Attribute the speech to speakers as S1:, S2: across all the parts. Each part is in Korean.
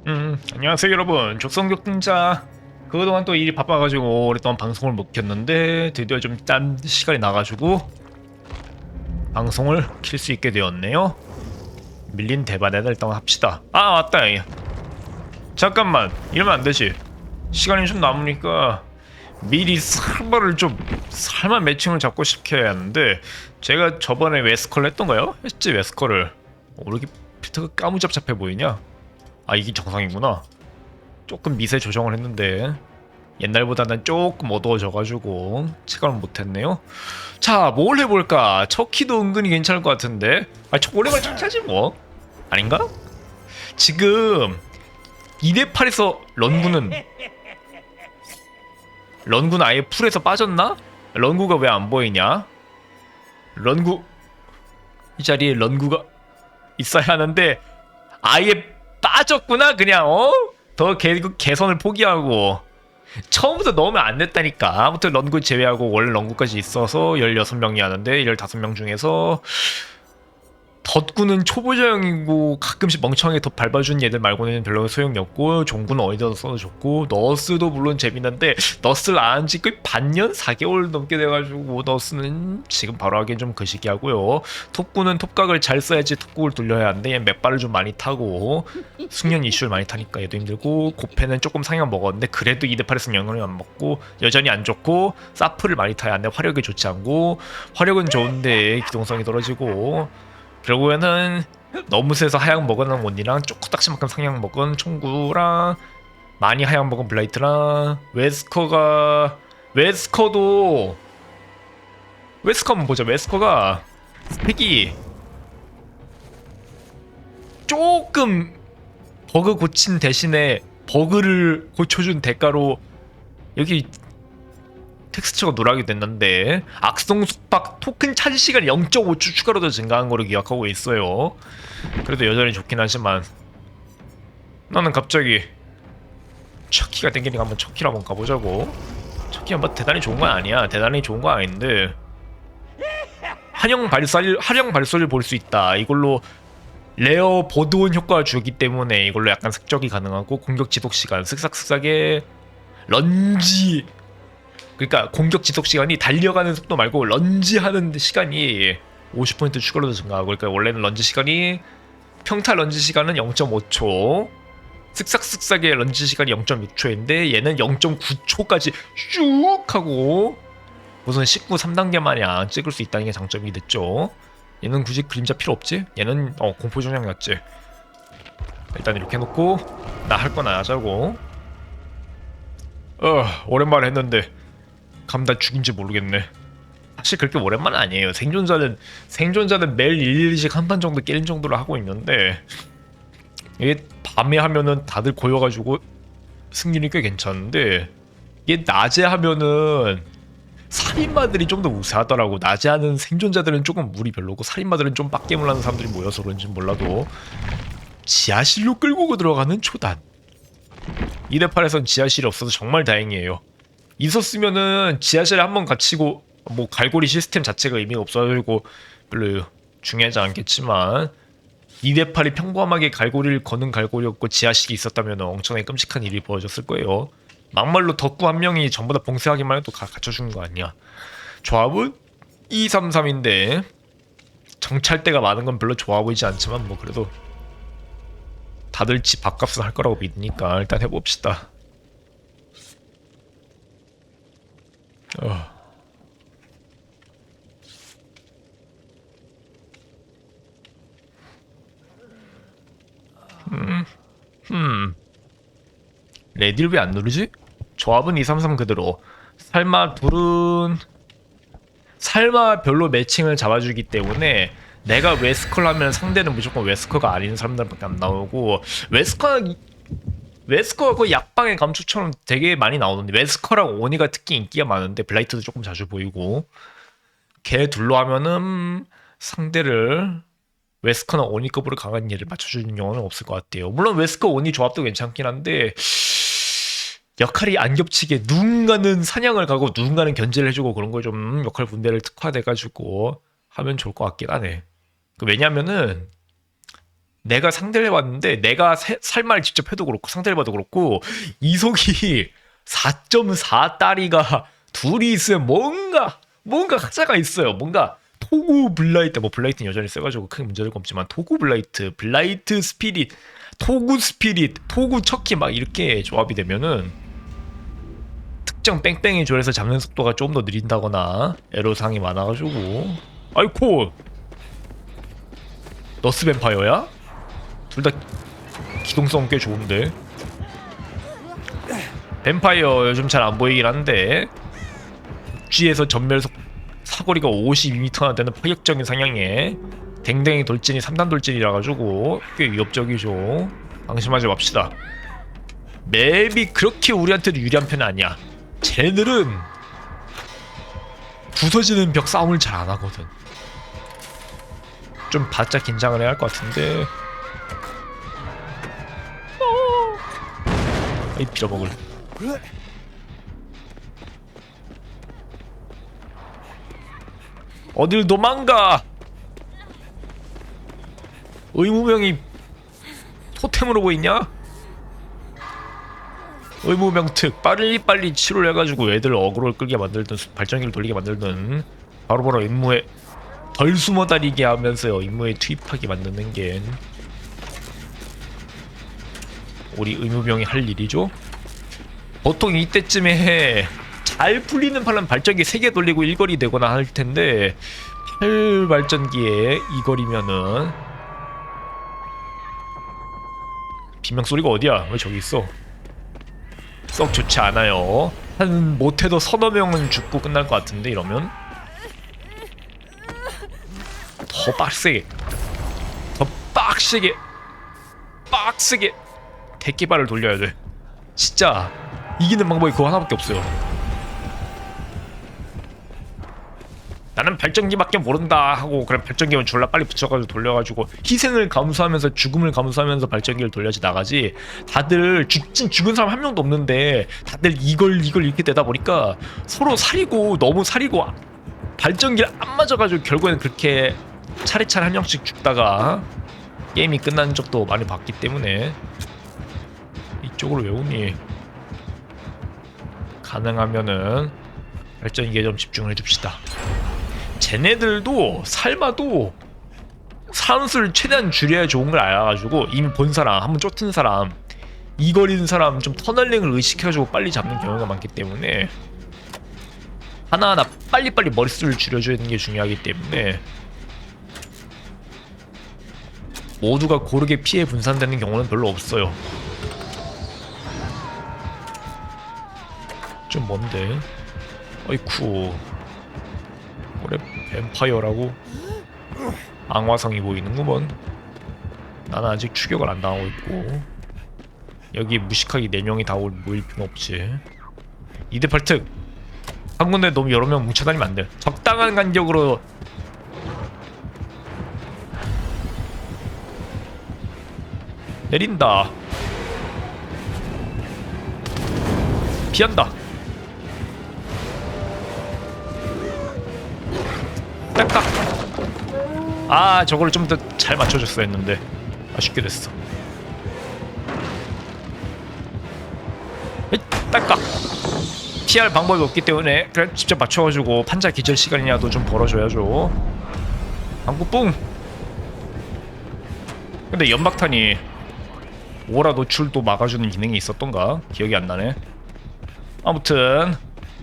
S1: 안녕하세요 여러분, 족성격등자. 그동안 또 일이 바빠가지고 오랫동안 방송을 못 켰는데 드디어 좀 딴 시간이 나가지고 방송을 킬 수 있게 되었네요. 밀린 대바대를 일단 합시다. 아 맞다, 잠깐만, 이러면 안 되지. 시간이 좀 남으니까 미리 살만 매칭을 잡고 시켜야 하는데, 제가 저번에 웨스컬 했던가요? 했지. 웨스컬을 왜 이렇게 피트가 까무잡잡해 보이냐? 아, 이게 정상이구나. 조금 미세 조정을 했는데 옛날보다는 조금 어두워져가지고 체감을 못했네요. 자, 뭘 해볼까? 척키도 은근히 괜찮을 것 같은데. 오랜만에 척키하지 뭐. 아닌가? 지금 2대8에서 런구는 아예 풀에서 빠졌나? 런구가 왜 안 보이냐? 런구, 이 자리에 런구가 있어야 하는데 아예 빠졌구나. 그냥 더 개선을 포기하고 처음부터 넣으면 안 됐다니까. 아무튼 런구 제외하고 원래 런구까지 있어서 16명이 하는데 15명 중에서 덧구는 초보자형이고 가끔씩 멍청하게 더 밟아준 얘들 말고는 별로 소용이 없고, 종구는 어디다 써도 좋고, 너스도 물론 재밌는데 너스를 안 한 지 거의 반년? 4개월 넘게 돼가지고 너스는 지금 바로 하기엔 좀 거시기하고요. 톱구는 톱각을 잘 써야지 톱국을 돌려야 하는데 얘 맥발을 좀 많이 타고 숙련 이슈를 많이 타니까 얘도 힘들고, 고패는 조금 상향 먹었는데 그래도 2대8에서 영향을 안 먹고 여전히 안 좋고, 사프를 많이 타야 하는데 화력이 좋지 않고, 화력은 좋은데 기동성이 떨어지고, 결국에는 너무 세서 하향 먹은 원이랑 쪼꼬딱지만큼 상향 먹은 총구랑 많이 하향 먹은 블라이트랑 웨스커도 웨스커 한번 보자. 웨스커가 스펙이 조금 버그 고친 대신에 버그를 고쳐준 대가로 여기 텍스처가 노랗게 됐는데, 악성 숙박 토큰 차지 시간이 0.5초 추가로 더 증가한 거를 기억하고 있어요. 그래도 여전히 좋긴 하지만 나는 갑자기 척키가 땡기니까 한번 척키를 한번 가보자고. 척키가 뭐 대단히 좋은 건 아니야. 대단히 좋은 건 아닌데 활용 발소리를 볼 수 있다. 이걸로 레어 보드온 효과를 주기 때문에 이걸로 약간 색적이 가능하고, 공격 지속 시간 쓱싹쓱싹에 런지, 그러니까 공격 지속 시간이 달려가는 속도 말고 런지하는 시간이 50% 추가로 증가하고, 그러니까 원래는 런지 시간이, 평타 런지 시간은 0.5초, 쓱싹쓱싹의 런지 시간이 0.6초인데 얘는 0.9초까지 쭉 하고 무슨 19 3단계 마냥 찍을 수 있다는 게 장점이 됐죠. 얘는 굳이 그림자 필요 없지? 얘는 공포 정량이었지. 일단 이렇게 해놓고 나 할 건 안 하자고. 오랜만에 했는데 감다 죽인지 모르겠네. 사실 그렇게 오랜만은 아니에요. 생존자는 매일 1일씩 한 판 정도 깨는 정도로 하고 있는데, 이게 밤에 하면은 다들 고여가지고 승률이 꽤 괜찮은데, 이게 낮에 하면은 살인마들이 좀 더 우세하더라고. 낮에 하는 생존자들은 조금 물이 별로고 살인마들은 좀 빡겜을 하는 사람들이 모여서 그런지 몰라도 지하실로 끌고 들어가는 초단. 2대8에선 지하실이 없어서 정말 다행이에요. 있었으면은 지하실에 한번 갇히고 뭐 갈고리 시스템 자체가 의미가 없어가지고 별로 중요하지 않겠지만, 2대8이 평범하게 갈고리를 거는 갈고리였고 지하실이 있었다면 엄청나게 끔찍한 일이 벌어졌을 거예요. 막말로 덕구 한 명이 전부 다 봉쇄하기만 해도 갖춰주는 거 아니야. 조합은 233인데 정찰대가 많은 건 별로 좋아 보이지 않지만 뭐 그래도 다들 집 밥값은 할 거라고 믿으니까 일단 해봅시다. 레디를 왜 안 누르지? 조합은 233 그대로. 살마 별로 매칭을 잡아주기 때문에 내가 웨스컬 하면 상대는 무조건 웨스커가 아닌 사람들밖에 안 나오고, 웨스커가 거의 약방의 감초처럼 되게 많이 나오는데, 웨스커랑 오니가 특히 인기가 많은데 블라이트도 조금 자주 보이고, 걔 둘로 하면은 상대를 웨스커나 오니급으로 강한 얘를 맞춰주는 경우는 없을 것 같아요. 물론 웨스커 오니 조합도 괜찮긴 한데 역할이 안 겹치게 누군가는 사냥을 가고 누군가는 견제를 해주고 그런 거 좀 역할 분배를 특화돼가지고 하면 좋을 것 같긴 하네. 왜냐면은 내가 상대를 해봤는데 내가 살말 직접 해도 그렇고 상대를 봐도 그렇고 이속이 4.4 둘이 있으면 뭔가 하자가 있어요. 뭔가 토구 블라이트, 뭐 블라이트는 여전히 세가지고 큰 문제는 없지만 토구 블라이트, 블라이트 스피릿, 토구 스피릿, 토구 척키 막 이렇게 조합이 되면은 특정 뺑뺑이 조에서 잡는 속도가 좀 더 느린다거나 애로사항이 많아가지고. 아이코 너스 뱀파이어야? 둘 다 기동성 꽤 좋은데. 뱀파이어 요즘 잘 안 보이긴 한데 육지에서 전멸 사거리가 52m나 되는 파격적인 상향에 댕댕이 돌진이 3단 돌진이라 가지고 꽤 위협적이죠. 방심하지 맙시다. 맵이 그렇게 우리한테도 유리한 편은 아니야. 쟤네들은 부서지는 벽 싸움을 잘 안 하거든. 좀 바짝 긴장을 해야 할 것 같은데. 이 빌어먹을. 어딜 도망가. 의무명이 토템으로 보이냐? 의무명특 빨리 치료를 해가지고 애들 어그로를 끌게 만들든 발전기를 돌리게 만들든 바로바로 임무에 덜 숨어다니게 하면서 임무에 투입하게 만드는 게 우리 의무병이 할 일이죠. 보통 이때쯤에 잘 풀리는 판은 발전기 3개 돌리고 1거리 되거나 할 텐데 8발전기에 2거리면은 비명소리가 어디야? 왜 저기 있어? 썩 좋지 않아요. 한 못해도 서너 명은 죽고 끝날 것 같은데 이러면 더 빡세게 대기발을 돌려야 돼. 진짜 이기는 방법이 그거 하나밖에 없어요. 나는 발전기밖에 모른다 하고 그럼 발전기만 졸라 빨리 붙여가지고 돌려가지고 희생을 감수하면서 죽음을 감수하면서 발전기를 돌려야지 나가지. 다들 죽은 사람 한 명도 없는데 다들 이걸 이렇게 되다 보니까 서로 너무 사리고 발전기를 안 맞아가지고 결국에는 그렇게 차례차례 한 명씩 죽다가 게임이 끝난 적도 많이 봤기 때문에 이쪽으로 왜 오니? 가능하면은 발전기에 좀 집중을 해줍시다. 쟤네들도 삶아도 산수를 최대한 줄여야 좋은 걸 알아가지고 이미 본 사람, 한번 쫓은 사람, 이거리는 사람 좀 터널링을 의식해가지고 빨리 잡는 경우가 많기 때문에 하나하나 빨리빨리 머릿수를 줄여주는 게 중요하기 때문에 모두가 고르게 피해 분산되는 경우는 별로 없어요. 좀 뭔데? 어이쿠 그래 뱀파이어라고 앙화성이 보이는구먼. 나는 아직 추격을 안 당하고 있고 여기 무식하게 4명이 다 모일 필요 없지. 2대8특 한 군데 너무 여러 명 뭉쳐다니면 안 돼. 적당한 간격으로 내린다. 피한다. 딱딱. 아 저거를 좀 더 잘 맞춰줬어야 했는데 아쉽게 됐어. 딱딱. 피할 방법이 없기 때문에 그냥 직접 맞춰가지고 판자 기절 시간이라도 좀 벌어줘야죠. 방구뿡. 근데 연막탄이 오라 노출도 막아주는 기능이 있었던가 기억이 안 나네. 아무튼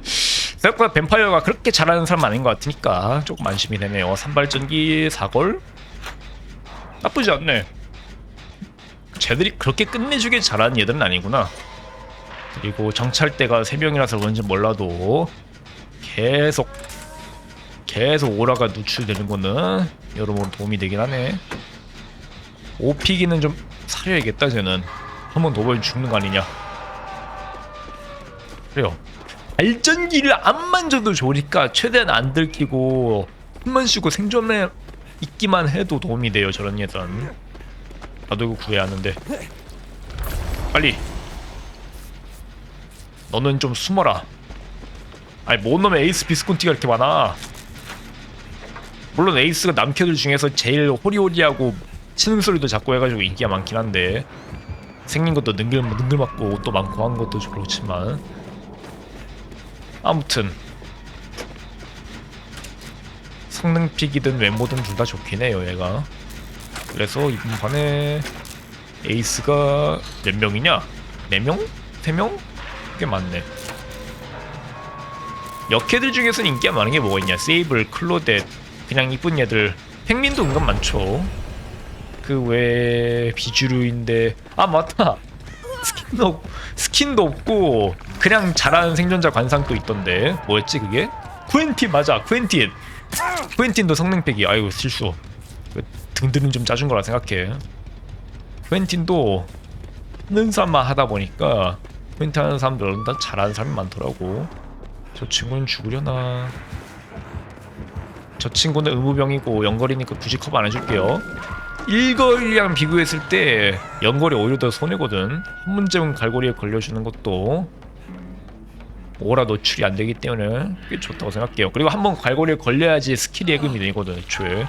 S1: 생각보다 뱀파이어가 그렇게 잘하는 사람 아닌 것 같으니까 조금 안심이 되네요. 산발전기 4골? 나쁘지 않네. 쟤들이 그렇게 끝내주게 잘하는 얘들은 아니구나. 그리고 정찰대가 3명이라서 그런지 몰라도 계속 오라가 누출되는 거는 여러모로 도움이 되긴 하네. 오피기는 좀 사려야겠다. 쟤는 한 번 더 보면 죽는 거 아니냐. 그래요. 발전기를 안 만져도 좋으니까 최대한 안 들키고 힘만 쉬고 생존에 있기만 해도 도움이 돼요. 저런 예전 나도 이거 구해야 하는데. 빨리 너는 좀 숨어라. 아니 뭔 놈의 에이스 비스콘티가 이렇게 많아. 물론 에이스가 남캐들 중에서 제일 호리호리하고 치는 소리도 자꾸 해가지고 인기가 많긴 한데 생긴 것도 능글맞고 옷도 많고 한 것도 그렇지만 아무튼 성능픽이든 외모든 둘 다 좋긴 해요 얘가. 그래서 이번 판에 에이스가 몇 명이냐? 4명? 3명? 꽤 많네. 역캐들 중에서는 인기가 많은 게 뭐가 있냐? 세이블, 클로댓, 그냥 이쁜 얘들. 펭귄도 은근 많죠. 그 외에 비주류인데 아 맞다. 스킨도 없고 그냥 잘하는 생존자 관상도 있던데 뭐였지 그게? 쿠엔틴 맞아. 쿠엔틴도 성능팩이. 아이고 실수. 등들은 좀 짜준 거라 생각해. 쿠엔틴도 하는 사람만 하다 보니까 쿠엔틴 하는 사람들은 다 잘하는 사람이 많더라고. 저 친구는 죽으려나? 저 친구는 의무병이고 연거리니까 굳이 커버 안 해줄게요. 일거리랑 비교했을 때 연거리 오히려 더 손해거든. 한 문제면 갈고리에 걸려주는 것도 오라 노출이 안 되기 때문에 꽤 좋다고 생각해요. 그리고 한번 갈고리에 걸려야지 스킬이 예금이 되거든 애초에.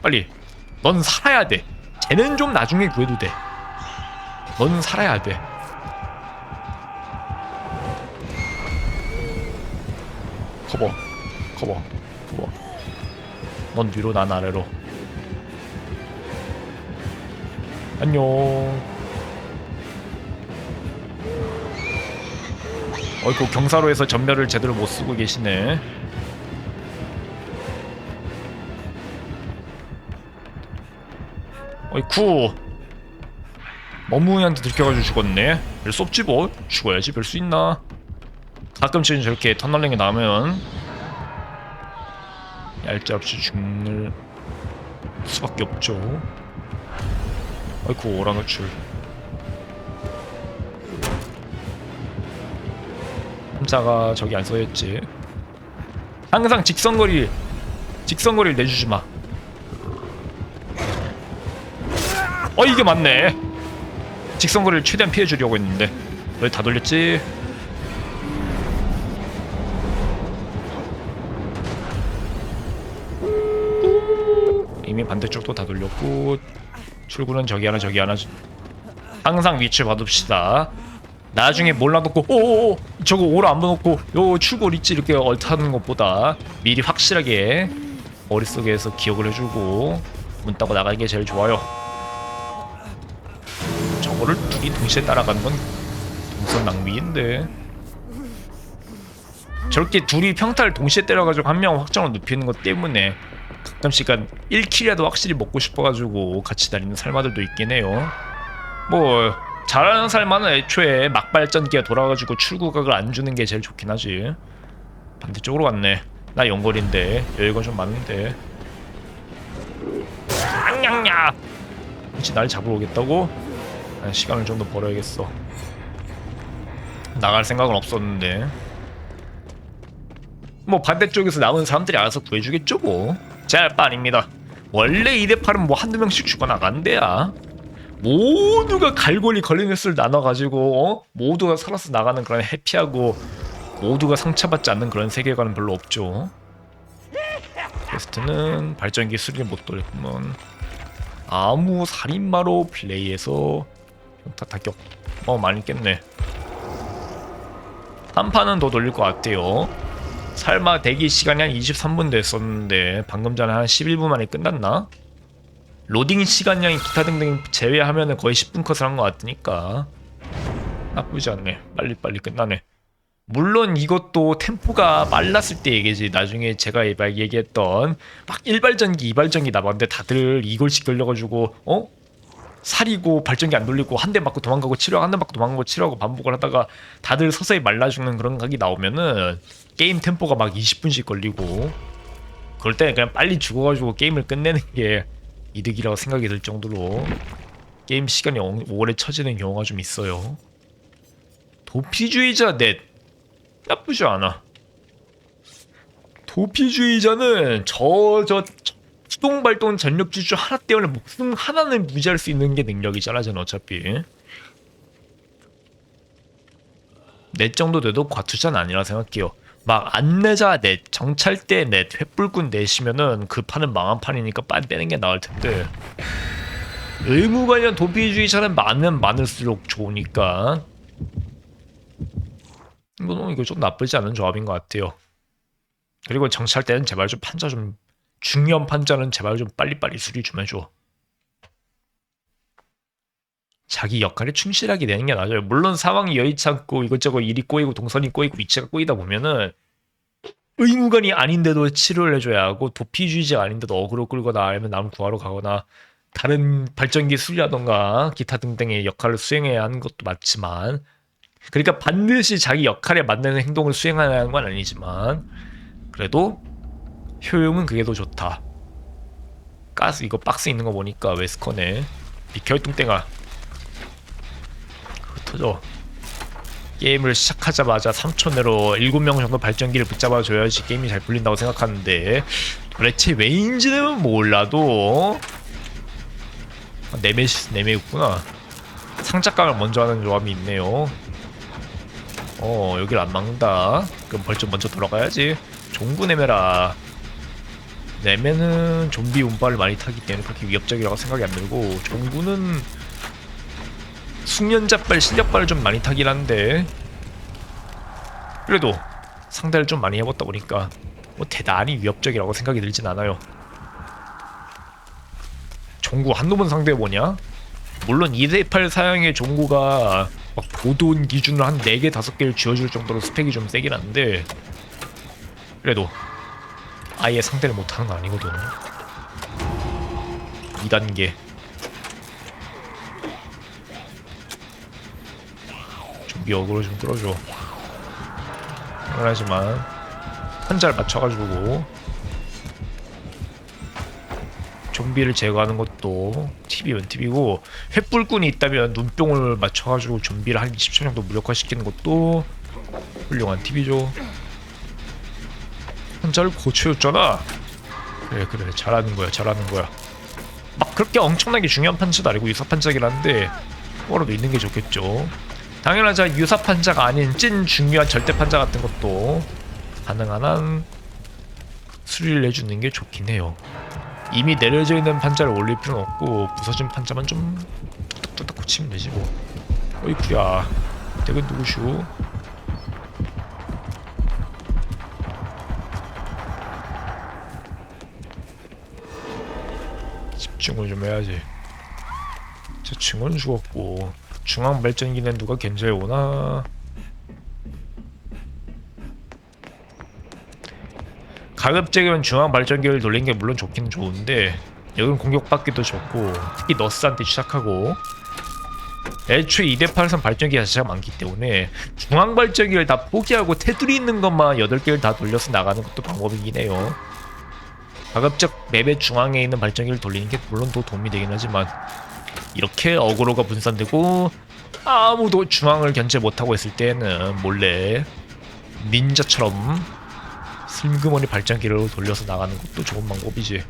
S1: 빨리 넌 살아야 돼. 쟤는 좀 나중에 구해도 돼. 넌 살아야 돼. 커버. 넌 위로 난 아래로. 안녕. 어이구 경사로에서 전멸을 제대로 못 쓰고 계시네. 어이쿠 머무이한테 들켜가지고 죽었네. 별 수 없지 뭐. 죽어야지 별 수 있나. 가끔씩은 저렇게 터널링이 나면 얄짤없이 죽을 수밖에 없죠. 어이쿠 오라 노출. 함자가 저기 안 써있지. 항상 직선거리를 내주지마. 이게 맞네. 직선거리를 최대한 피해주려고 했는데 왜 다 돌렸지? 이미 반대쪽도 다 돌렸고 출구는 저기 하나 항상 위치 봐둡시다. 나중에 몰라놓고 오오오 저거 오라 안 봐놓고 요 출구 있지 이렇게 얼타는 것보다 미리 확실하게 머릿속에서 기억을 해주고 문 따고 나가는 게 제일 좋아요. 저거를 둘이 동시에 따라가는 건 동선 낭비인데. 저렇게 둘이 평타를 동시에 때려가지고 한 명 확정을 눕히는 것 때문에 가끔씩은 1킬이라도 확실히 먹고 싶어가지고 같이 다니는 살마들도 있긴 해요. 뭐 잘하는 살마는 애초에 막발전기가 돌아가지고 출구각을 안 주는 게 제일 좋긴 하지. 반대쪽으로 갔네. 나 연거리인데 여유가 좀 많은데. 냥냥냐. 혹시 날 잡으러 오겠다고? 시간을 좀 더 벌어야겠어. 나갈 생각은 없었는데. 뭐 반대쪽에서 남은 사람들이 알아서 구해주겠죠 뭐. 제 할 바 아닙니다. 원래 2대8은 뭐 한두 명씩 죽어나간대야. 모두가 갈고리 걸리는 수를 나눠가지고 모두가 살아서 나가는 그런 해피하고 모두가 상처받지 않는 그런 세계관은 별로 없죠. 퀘스트는 발전기 수리를 못 돌렸구먼. 아무 살인마로 플레이해서 평타 타격. 많이 있겠네. 한 판은 더 돌릴 것 같아요. 설마 대기 시간이 한 23분 됐었는데 방금 전에 한 11분 만에 끝났나? 로딩 시간량이 기타 등등 제외하면은 거의 10분 컷을 한 것 같으니까 나쁘지 않네. 빨리 끝나네. 물론 이것도 템포가 빨랐을 때 얘기지. 나중에 제가 얘기했던 막 1발전기 2발전기 나봤는데 다들 이걸씩 걸려가지고 살이고 발전기 안 돌리고 한 대 맞고 도망가고 치료하고 한 대 맞고 도망가고 치료하고 반복을 하다가 다들 서서히 말라 죽는 그런 각이 나오면은 게임 템포가 막 20분씩 걸리고 그럴 때는 그냥 빨리 죽어가지고 게임을 끝내는 게 이득이라고 생각이 들 정도로 게임 시간이 오래 처지는 경우가 좀 있어요. 도피주의자 넷 나쁘지 않아. 도피주의자는 저 수동발동 전력질주 하나 때문에 목숨 하나는 무지할 수 있는 게 능력이잖아. 저는 어차피 넷 정도 돼도 과투자는 아니라 생각해요. 막 안내자 넷, 정찰대 넷, 횃불꾼 넷이면은 그 판은 망한 판이니까 빨리 빼는 게 나을 텐데 의무관련 도피주의자는 많으면 많을수록 좋으니까 이거 좀 나쁘지 않은 조합인 것 같아요. 그리고 정찰대는 제발 좀 판자 좀 중요한 판자는 제발 좀 빨리빨리 수리 좀 해줘. 자기 역할에 충실하게 되는 게 나아요. 물론 상황이 여의치 않고 이것저것 일이 꼬이고 동선이 꼬이고 위치가 꼬이다 보면은 의무관이 아닌데도 치료를 해줘야 하고 도피주의자가 아닌데도 어그로 끌거나 아니면 남 구하러 가거나 다른 발전기 수리하던가 기타 등등의 역할을 수행해야 하는 것도 맞지만 그러니까 반드시 자기 역할에 맞는 행동을 수행하는 건 아니지만 그래도 효용은 그게 더 좋다. 가스 이거 박스 있는 거 보니까 웨스컨에 비켜 뚱땡아 터져. 게임을 시작하자마자 3초 내로 7명 정도 발전기를 붙잡아줘야지 게임이 잘 풀린다고 생각하는데 도대체 왜인지는 몰라도 네메였구나. 상작강을 먼저 하는 조합이 있네요. 여길 안 막는다. 그럼 벌써 먼저 돌아가야지. 종구 네메라. 네메는 좀비 운빨을 많이 타기 때문에 그렇게 위협적이라고 생각이 안 들고 종구는 숙련자빨 실력빨을 좀 많이 타긴 한데 그래도 상대를 좀 많이 해봤다 보니까 뭐 대단히 위협적이라고 생각이 들진 않아요. 종구 한 놈은 상대해보냐? 물론 2대8 사양의 종구가 막 보돈 기준으로 한 4개 5개를 쥐어줄 정도로 스펙이 좀 세긴 한데 그래도 아예 상대를 못하는 건 아니거든. 2단계 좀비 어그로 좀 끌어줘. 당연하지만 한자를 맞춰가지고 좀비를 제거하는 것도 팁이면 팁이고 횃불꾼이 있다면 눈병을 맞춰가지고 좀비를 한 20초 정도 무력화시키는 것도 훌륭한 팁이죠. 한자를 고쳐줬잖아. 그래 잘하는 거야. 막 그렇게 엄청나게 중요한 판자도 아니고 유사판자긴 한데 뭐라도 있는 게 좋겠죠. 당연하자 유사판자가 아닌 찐 중요한 절대판자 같은 것도 가능한 한 수리를 해주는 게 좋긴 해요. 이미 내려져 있는 판자를 올릴 필요는 없고 부서진 판자만 좀 뚝뚝뚝 고치면 되지 뭐. 어이쿠야 댁은 누구슈? 집중을 좀 해야지. 저 증원 죽었고 중앙 발전기는 누가 견제해오나? 가급적이면 중앙 발전기를 돌린 게 물론 좋긴 좋은데 여긴 공격받기도 좋고 특히 너스한테 시작하고 애초에 2대8에선 발전기 자체가 많기 때문에 중앙 발전기를 다 포기하고 테두리 있는 것만 8개를 다 돌려서 나가는 것도 방법이긴 해요. 가급적 맵의 중앙에 있는 발전기를 돌리는 게 물론 더 도움이 되긴 하지만 이렇게 어그로가 분산되고 아무도 중앙을 견제 못하고 있을 때는 몰래 닌자처럼 슬그머니 발전기를 돌려서 나가는 것도 좋은 방법이지.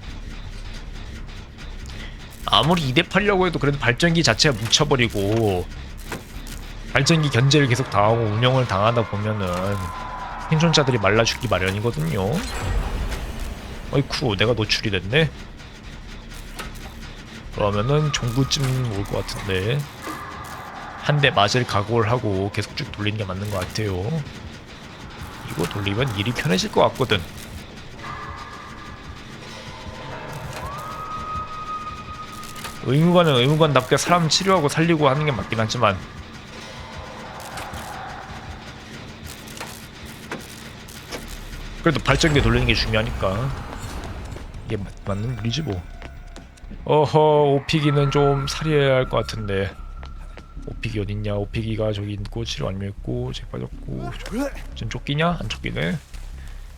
S1: 아무리 2대8려고 해도 그래도 발전기 자체가 뭉쳐버리고 발전기 견제를 계속 당하고 운영을 당하다 보면은 생존자들이 말라 죽기 마련이거든요. 어이쿠 내가 노출이 됐네. 그러면은 종구쯤 올 것 같은데 한 대 맞을 각오를 하고 계속 쭉 돌리는 게 맞는 것 같아요. 이거 돌리면 일이 편해질 것 같거든. 의무관은 의무관답게 사람 치료하고 살리고 하는 게 맞긴 하지만 그래도 발전기 돌리는 게 중요하니까 이게 맞는 일이지 뭐. 어허 오피기는 좀 살해야 할 것 같은데 오피기 어딨냐. 오피기가 저기 있고 치료 아니면 있고 잭 빠졌고 좀 쫓기냐? 안 쫓기네.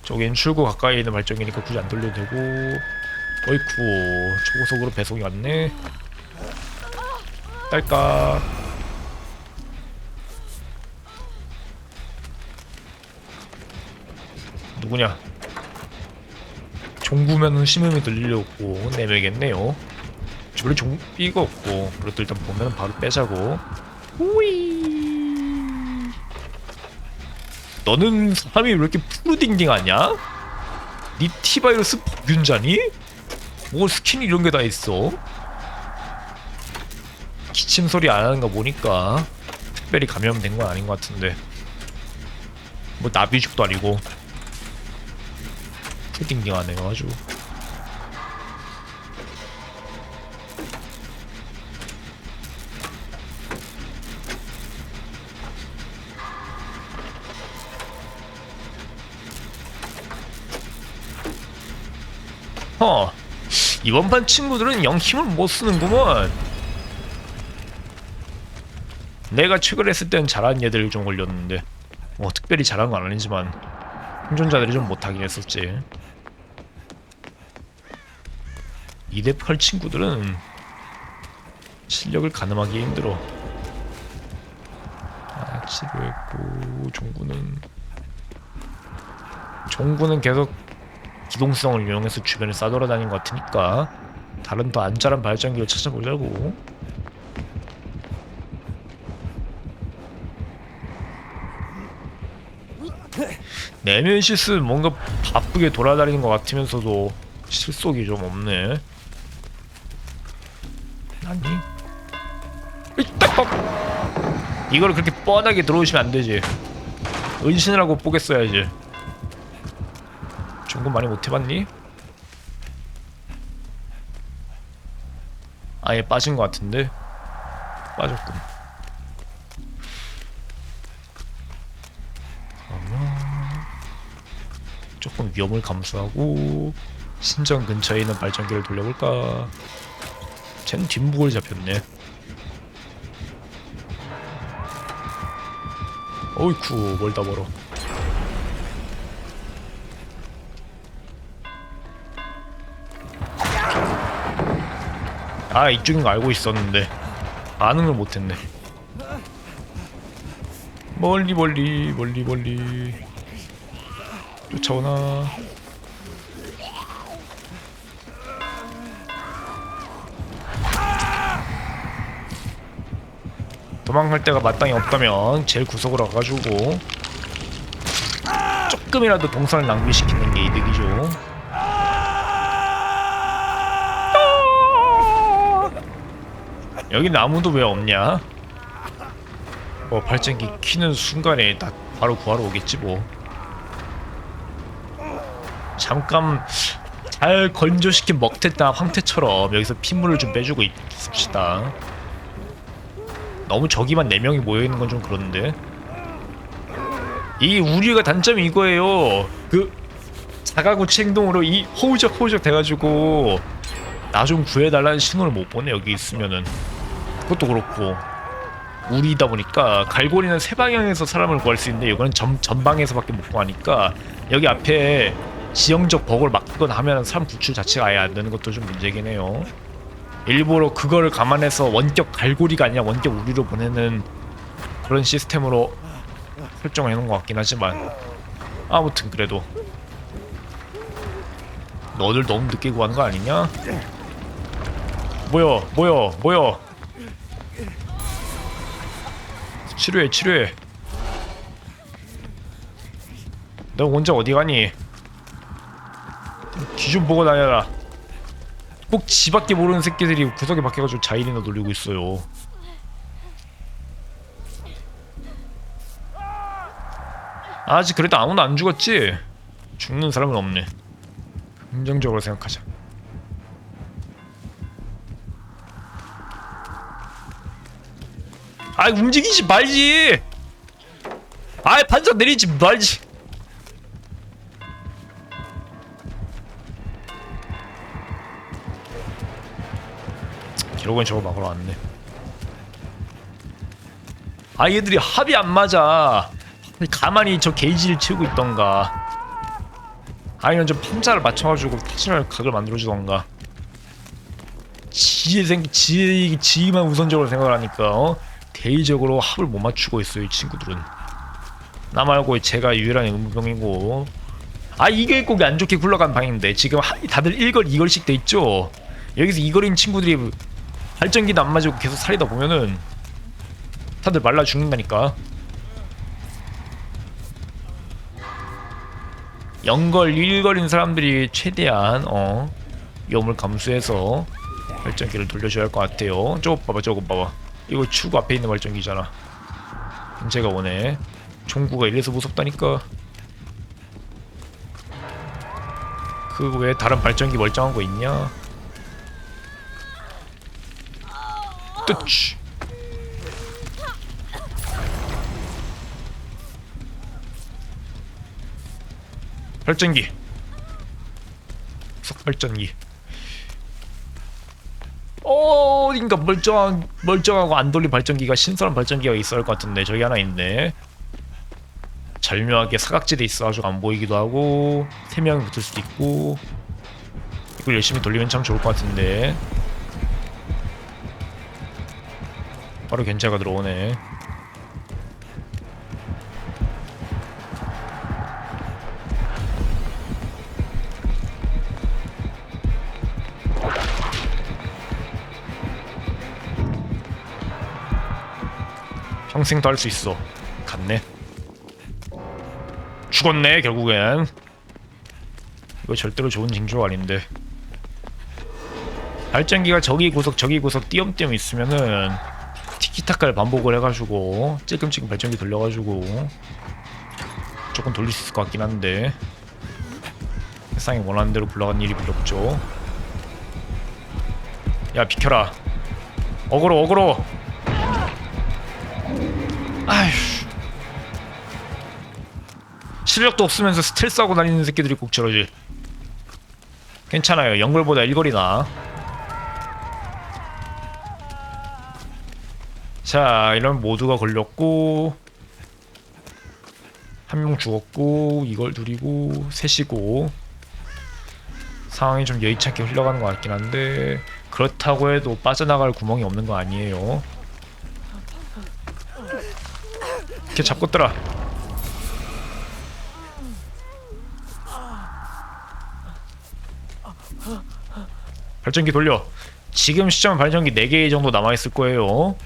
S1: 저긴 출구 가까이에 있는 발전기니까 굳이 안 돌려도 되고. 어이쿠 초고속으로 배송이 왔네. 딸까. 누구냐. 종구면은 심음이 들리려고 내밀겠네요. 원래 종비가 없고 그래도 일단 보면 바로 빼자고. 우이 너는 사람이 왜 이렇게 푸르딩딩하냐? 니 티바이러스 복균자니? 뭐 스킨 이런 게 다 있어? 기침 소리 안 하는 거 보니까 특별히 감염된 건 아닌 것 같은데. 뭐 나비죽도 아니고 푸딩딩하네요 아주. 이번 판 친구들은 영 힘을 못 쓰는구먼. 내가 최근 했을 땐 잘하는 애들 좀 걸렸는데 뭐 특별히 잘한 건 아니지만 생존자들이 좀 못하긴 했었지. 2대8 친구들은 실력을 가늠하기 힘들어. 치료했고 종구는 계속 기동성을 이용해서 주변을 싸돌아다니는 것 같으니까 다른 더 안전한 발전기를 찾아보자고. 네메시스 뭔가 바쁘게 돌아다니는 것 같으면서도 실속이 좀 없네. 아니? 이거를 그렇게 뻔하게 들어오시면 안 되지. 은신을 하고 보겠어야지. 종군 많이 못 해봤니? 아예 빠진 것 같은데? 빠졌군. 조금 위험을 감수하고 신전 근처에 있는 발전기를 돌려볼까? 쟨 뒷목을 잡혔네. 어이쿠 멀다 멀어. 아 이쪽인 거 알고 있었는데 아는 걸 못했네. 멀리 쫓아오나. 도망갈 데가 마땅히 없다면 제일 구석으로 가가지고 조금이라도 동선을 낭비시키는 게 이득이죠. 여긴 아무도 왜 없냐? 발전기 키는 순간에 다 바로 구하러 오겠지 뭐. 잠깐 잘 건조시킨 먹태나 황태처럼 여기서 핏물을 좀 빼주고 있읍시다. 너무 저기만 4명이 모여있는 건 좀 그런데. 이 우리가 단점이 이거예요. 그 자가구치 행동으로 이 허우적 돼가지고 나 좀 구해달라는 신호를 못 보내 여기 있으면은. 그것도 그렇고 우리다 보니까 갈고리는 세 방향에서 사람을 구할 수 있는데 이거는 전방에서밖에 못 구하니까 여기 앞에 지형적 버그를 막거나 하면 사람 구출 자체가 아예 안 되는 것도 좀 문제긴 해요. 일부러 그거를 감안해서 원격 갈고리가 아니라 원격 우리로 보내는 그런 시스템으로 설정을 해놓은 것 같긴 하지만 아무튼 그래도 너들 너무 늦게 구하는 거 아니냐? 뭐야 치료해. 너 혼자 어디 가니? 뒤 좀 보고 다녀라. 꼭 지밖에 모르는 새끼들이 구석에 박혀가지고 자일이나 놀리고 있어요. 아직 그래도 아무도 안 죽었지? 죽는 사람은 없네. 긍정적으로 생각하자. 아이 움직이지 말지. 아이 반짝 내리지 말지. 결국엔 저거 막으러 왔네. 아 얘들이 합이 안 맞아. 가만히 저 게이지를 채우고 있던가 아니면 좀 판자를 맞춰가지고 타진할 각을 만들어주던가. 지만 우선적으로 생각을 하니까 대의적으로 합을 못 맞추고 있어요 이 친구들은. 나 말고 제가 유일한 의무병이고. 아 이게 꼭 안 좋게 굴러간 방인데 지금 다들 1걸 2걸씩 돼 있죠. 여기서 2걸인 친구들이 발전기도 안 맞고 계속 살이다 보면은 다들 말라 죽는다니까. 영걸 1걸인 사람들이 최대한 위험을 감수해서 발전기를 돌려줘야 할 것 같아요. 저거 봐봐, 저거 봐봐. 이거 출구 앞에 있는 발전기잖아. 문제가 오네. 종구가 이래서 무섭다니까. 그 왜 다른 발전기 멀쩡한 거 있냐? 뜨치. 발전기. 석발전기. 어딘가 멀쩡하고 안 돌린 발전기가 신선한 발전기가 있어야 할 것 같은데 저기 하나 있네. 절묘하게 사각지대 있어가지고 안 보이기도 하고 3명이 붙을 수도 있고. 이걸 열심히 돌리면 참 좋을 것 같은데. 바로 견제가 들어오네. 평생도 할 수 있어. 갔네. 죽었네 결국엔. 이거 절대로 좋은 징조가 아닌데. 발전기가 저기 구석 저기 구석 띄엄띄엄 있으면은 티키타카를 반복을 해가지고 찔끔찔끔 발전기 돌려가지고 조금 돌릴 수 있을 것 같긴 한데 세상이 원하는 대로 굴러간 일이 별로 없죠. 야 비켜라. 어그로. 아휴. 실력도 없으면서 스텔스하고 다니는 새끼들이 꼭 저러지. 괜찮아요. 영걸보다 1거리나. 자, 이러면 모두가 걸렸고 한 명 죽었고 이걸 둘이고 셋이고 상황이 좀 여의치않게 흘러가는 것 같긴 한데 그렇다고 해도 빠져나갈 구멍이 없는 거 아니에요. 이렇게 잡고 뜨라. 발전기 돌려. 지금 시점 발전기 4개 정도 남아있을 거예요.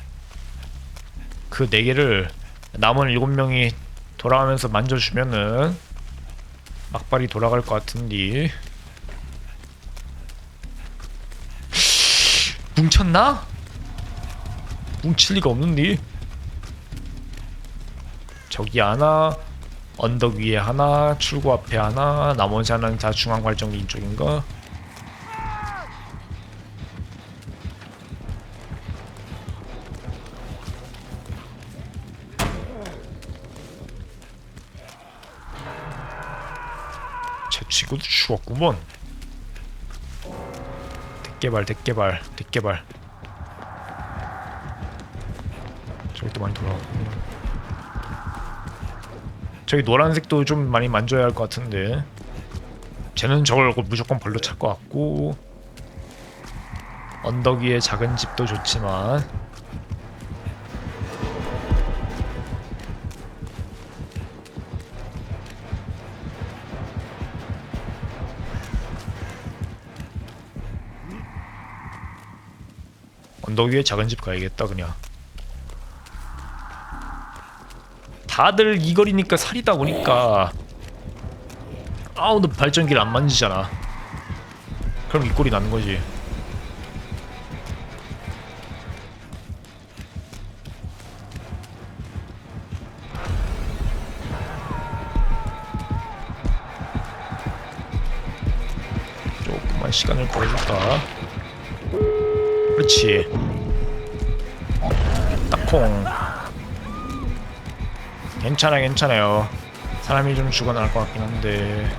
S1: 그 4개를 남은 7명이 돌아가면서 만져주면은 막발이 돌아갈 것 같은데. 뭉쳤나? 뭉칠 리가 없는데. 저기 하나, 언덕 위에 하나, 출구 앞에 하나, 나머지 하나는 다 중앙 발전기 이쪽인가? 제 친구도 죽었구먼. 대개발. 저기 또 많이 돌아왔구나. 저기 노란색도 좀 많이 만져야 할 것 같은데 쟤는 저걸 무조건 벌로 찰 것 같고. 언덕 위에 작은 집도 좋지만 언덕 위에 작은 집 가야겠다. 그냥 다들 이 거리니까 살이다 보니까 아우 너 발전기를 안 만지잖아. 그럼 이 꼴이 나는 거지. 조금만 시간을 벌어줄까. 그렇지. 딱콩. 괜찮아요. 사람이 좀 죽어나갈 것 같긴 한데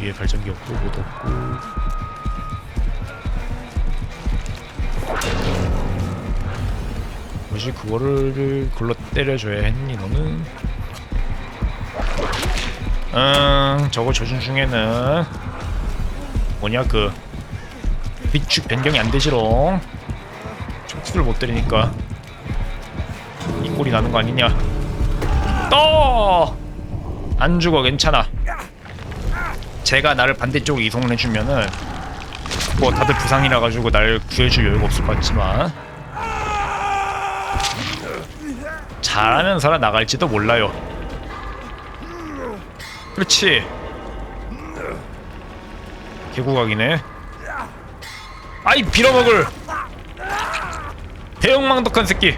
S1: 위에 발전기 없고 못 없고. 뭐지 그거를 글로 때려줘야 했니 너는? 저거 조준 중에는 뭐냐 그 위축 변경이 안 되지롱. 촉수를 못 때리니까 이 꼴이 나는 거 아니냐. 안 죽어. 괜찮아. 제가 나를 반대쪽으로 이송을 해주면은 뭐 다들 부상이라 가지고 날 구해줄 여유가 없을 것 같지만 잘하면 살아나갈지도 몰라요. 그렇지. 개구각이네. 아이 빌어먹을 대형망덕한 새끼.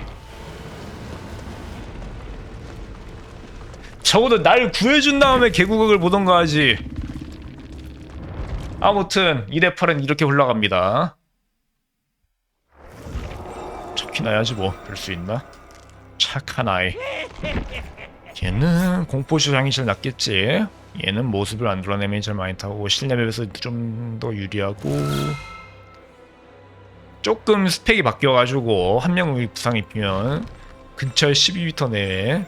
S1: 적어도 날 구해준 다음에 개구각을 보던가 하지. 아무튼 2대8은 이렇게 흘러갑니다. 척키나 해야지 뭐. 별 수 있나? 착한 아이. 얘는 공포수량이 제일 낮겠지. 얘는 모습을 안 드러내면 제일 많이 타고 실내 맵에서 좀 더 유리하고 조금 스펙이 바뀌어가지고 한 명이 부상 입히면 근처에 12m 내에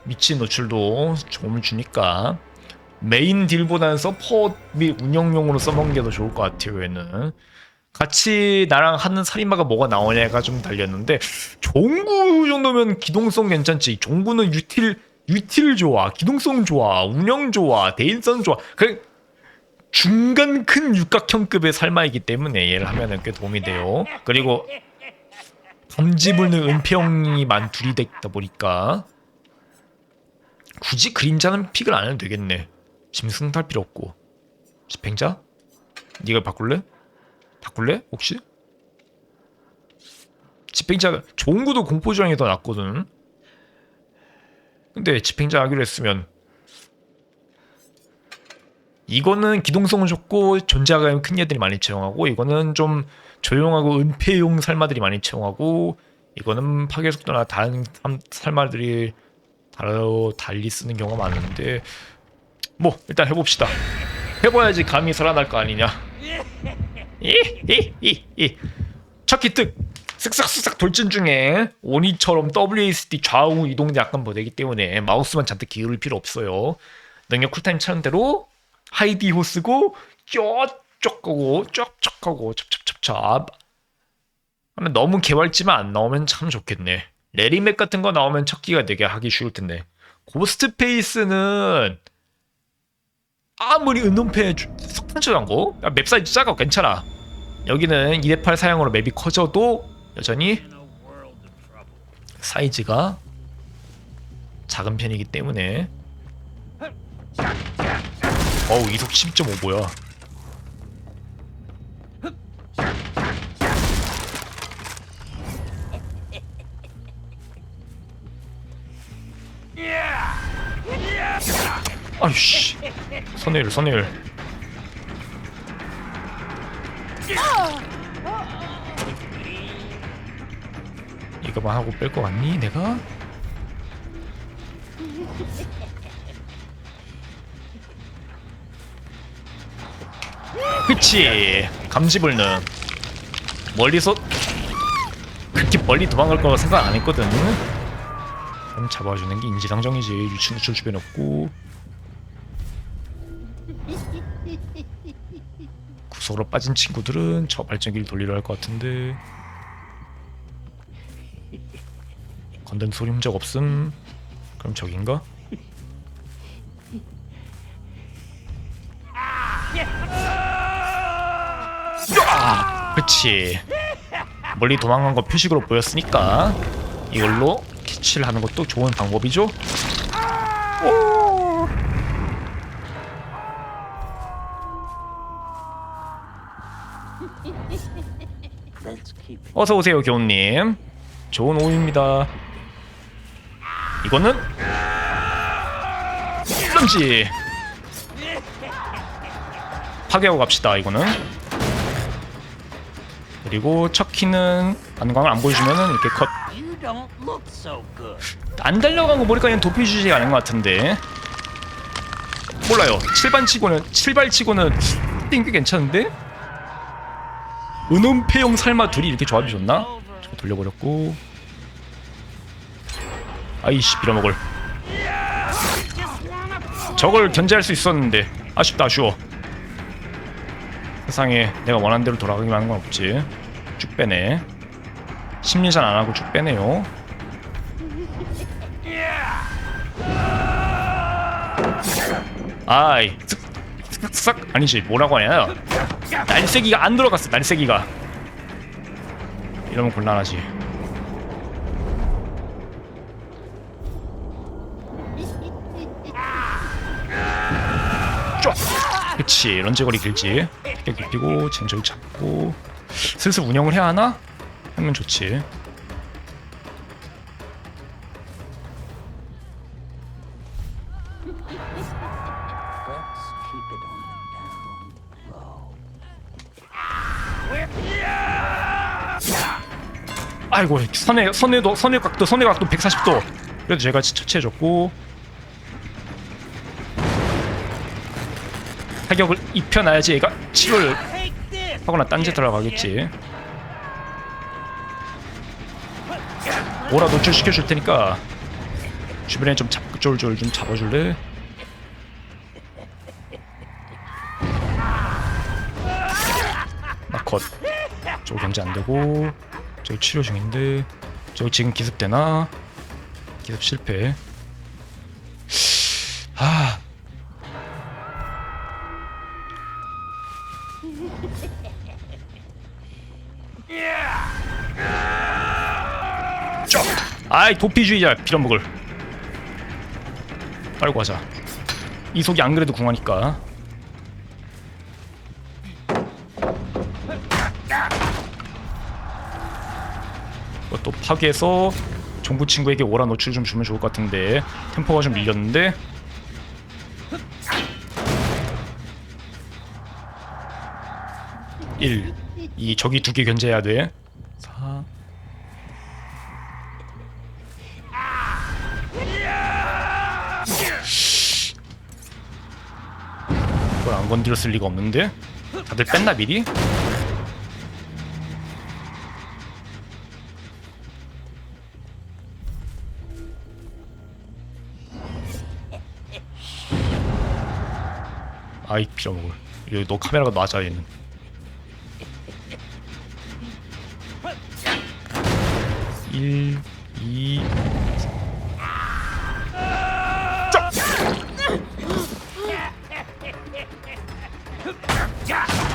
S1: 미친 노출도 도움을 주니까 메인 딜보다는 서포트 및 운영용으로 써먹는 게 더 좋을 것 같아요. 얘는 같이 나랑 하는 살인마가 뭐가 나오냐가 좀 달렸는데 종구 정도면 기동성 괜찮지. 종구는 유틸 좋아, 기동성 좋아, 운영 좋아, 대인성 좋아. 그냥 중간 큰 육각형급의 살마이기 때문에 얘를 하면은 꽤 도움이 돼요. 그리고 감지불능 은폐형이 둘이 됐다 보니까 굳이 그림자는 픽을 안 해도 되겠네. 짐승 탈 필요 없고. 집행자? 네가 바꿀래? 바꿀래? 혹시? 집행자 종구도 공포주량이 더 낫거든. 근데 집행자 하기로 했으면 이거는 기동성은 좋고 존재감이 큰 애들이 많이 채용하고 이거는 좀 조용하고 은폐용 살마들이 많이 채용하고 이거는 파괴속도나 다른 살마들이 달리 쓰는 경우가 많은데 뭐 일단 해봅시다. 해봐야지 감이 살아날 거 아니냐. 척키 특 쓱싹쓱싹 돌진 중에 오니처럼 WASD 좌우 이동도 약간 보되기 때문에 마우스만 잔뜩 기울일 필요 없어요. 능력 쿨타임 차는 대로 하이디호 쓰고 쫙쫙 가고 쫙쫙 가고 찹찹찹찹 하면 너무 개발지만 안 나오면 참 좋겠네. 레리맥 같은 거 나오면 척기가 되게 하기 쉬울 텐데 고스트 페이스는 아무리 은혼패 석탄처럼 거 맵 사이즈 작아 괜찮아. 여기는 2대8 사양으로 맵이 커져도 여전히 사이즈가 작은 편이기 때문에 어우 이속 10.5 뭐야. 아유씨 선회율 이거만 하고 뺄 거 같니 내가? 그치 감지불능 멀리서 그렇게 멀리 도망갈 거라 생각 안 했거든. 그럼 잡아주는 게 인지상정이지. 유충 노출 주변에 없고 구석으로 빠진 친구들은 저 발전기를 돌리려 할 것 같은데 건든 소리 흔적 없음. 그럼 저긴가? 그치 멀리 도망간 거 표식으로 보였으니까 이걸로 캐치를 하는 것도 좋은 방법이죠. 오! 어서 오세요 교우님. 좋은 오후입니다. 이거는 런지 파괴하고 갑시다. 이거는 그리고 척키는 안광을 안 보여주면은 이렇게 컷. 안 달려간 거 보니까 그냥 도피주지 않은 것 같은데 몰라요. 7발치고는 띵 꽤 괜찮은데 은혼패용 살마 둘이 이렇게 조합이 좋나? 저거 돌려버렸고 아이씨 빌어먹을. 저걸 견제할 수 있었는데 아쉽다. 아쉬워. 세상에 내가 원하는 대로 돌아가기만 하는 건 없지. 쭉 빼네. 심리전 안 하고 쭉 빼네요. 아이 쓱쓱 아니지 뭐라고 하냐. 날쌔기가 안 들어갔어. 날쌔기가 이러면 곤란하지. 그렇지. 런지거리 길지. 피격 입히고 젠저기 잡고 슬슬 운영을 해야 하나? 하면 좋지. 아이고 선의 각도 140도. 그래도 제가 처치해줬고 타격을 입혀놔야지 얘가 치료를 하거나 딴지 들어가겠지. 오라 노출시켜줄 테니까 주변에 좀 쫄쫄 좀 잡아줄래? 나 컷. 저거 견제 안되고 저기 치료 중인데 저기 지금 기습되나? 기습 실패. 아 아이 도피주의자 빌어먹을. 빨고 가자. 이속이 안 그래도 궁하니까. 또 파괴해서 정부 친구에게 오라 노출 좀 주면 좋을 것 같은데 템포가 좀 밀렸는데. 이 저기 2개 견제해야 돼. 4 이걸 안 건드렸을 리가 없는데? 다들 뺐나 미리? 아이 빌어먹을. 여기 너 카메라가 맞아 얘는. 일, 이,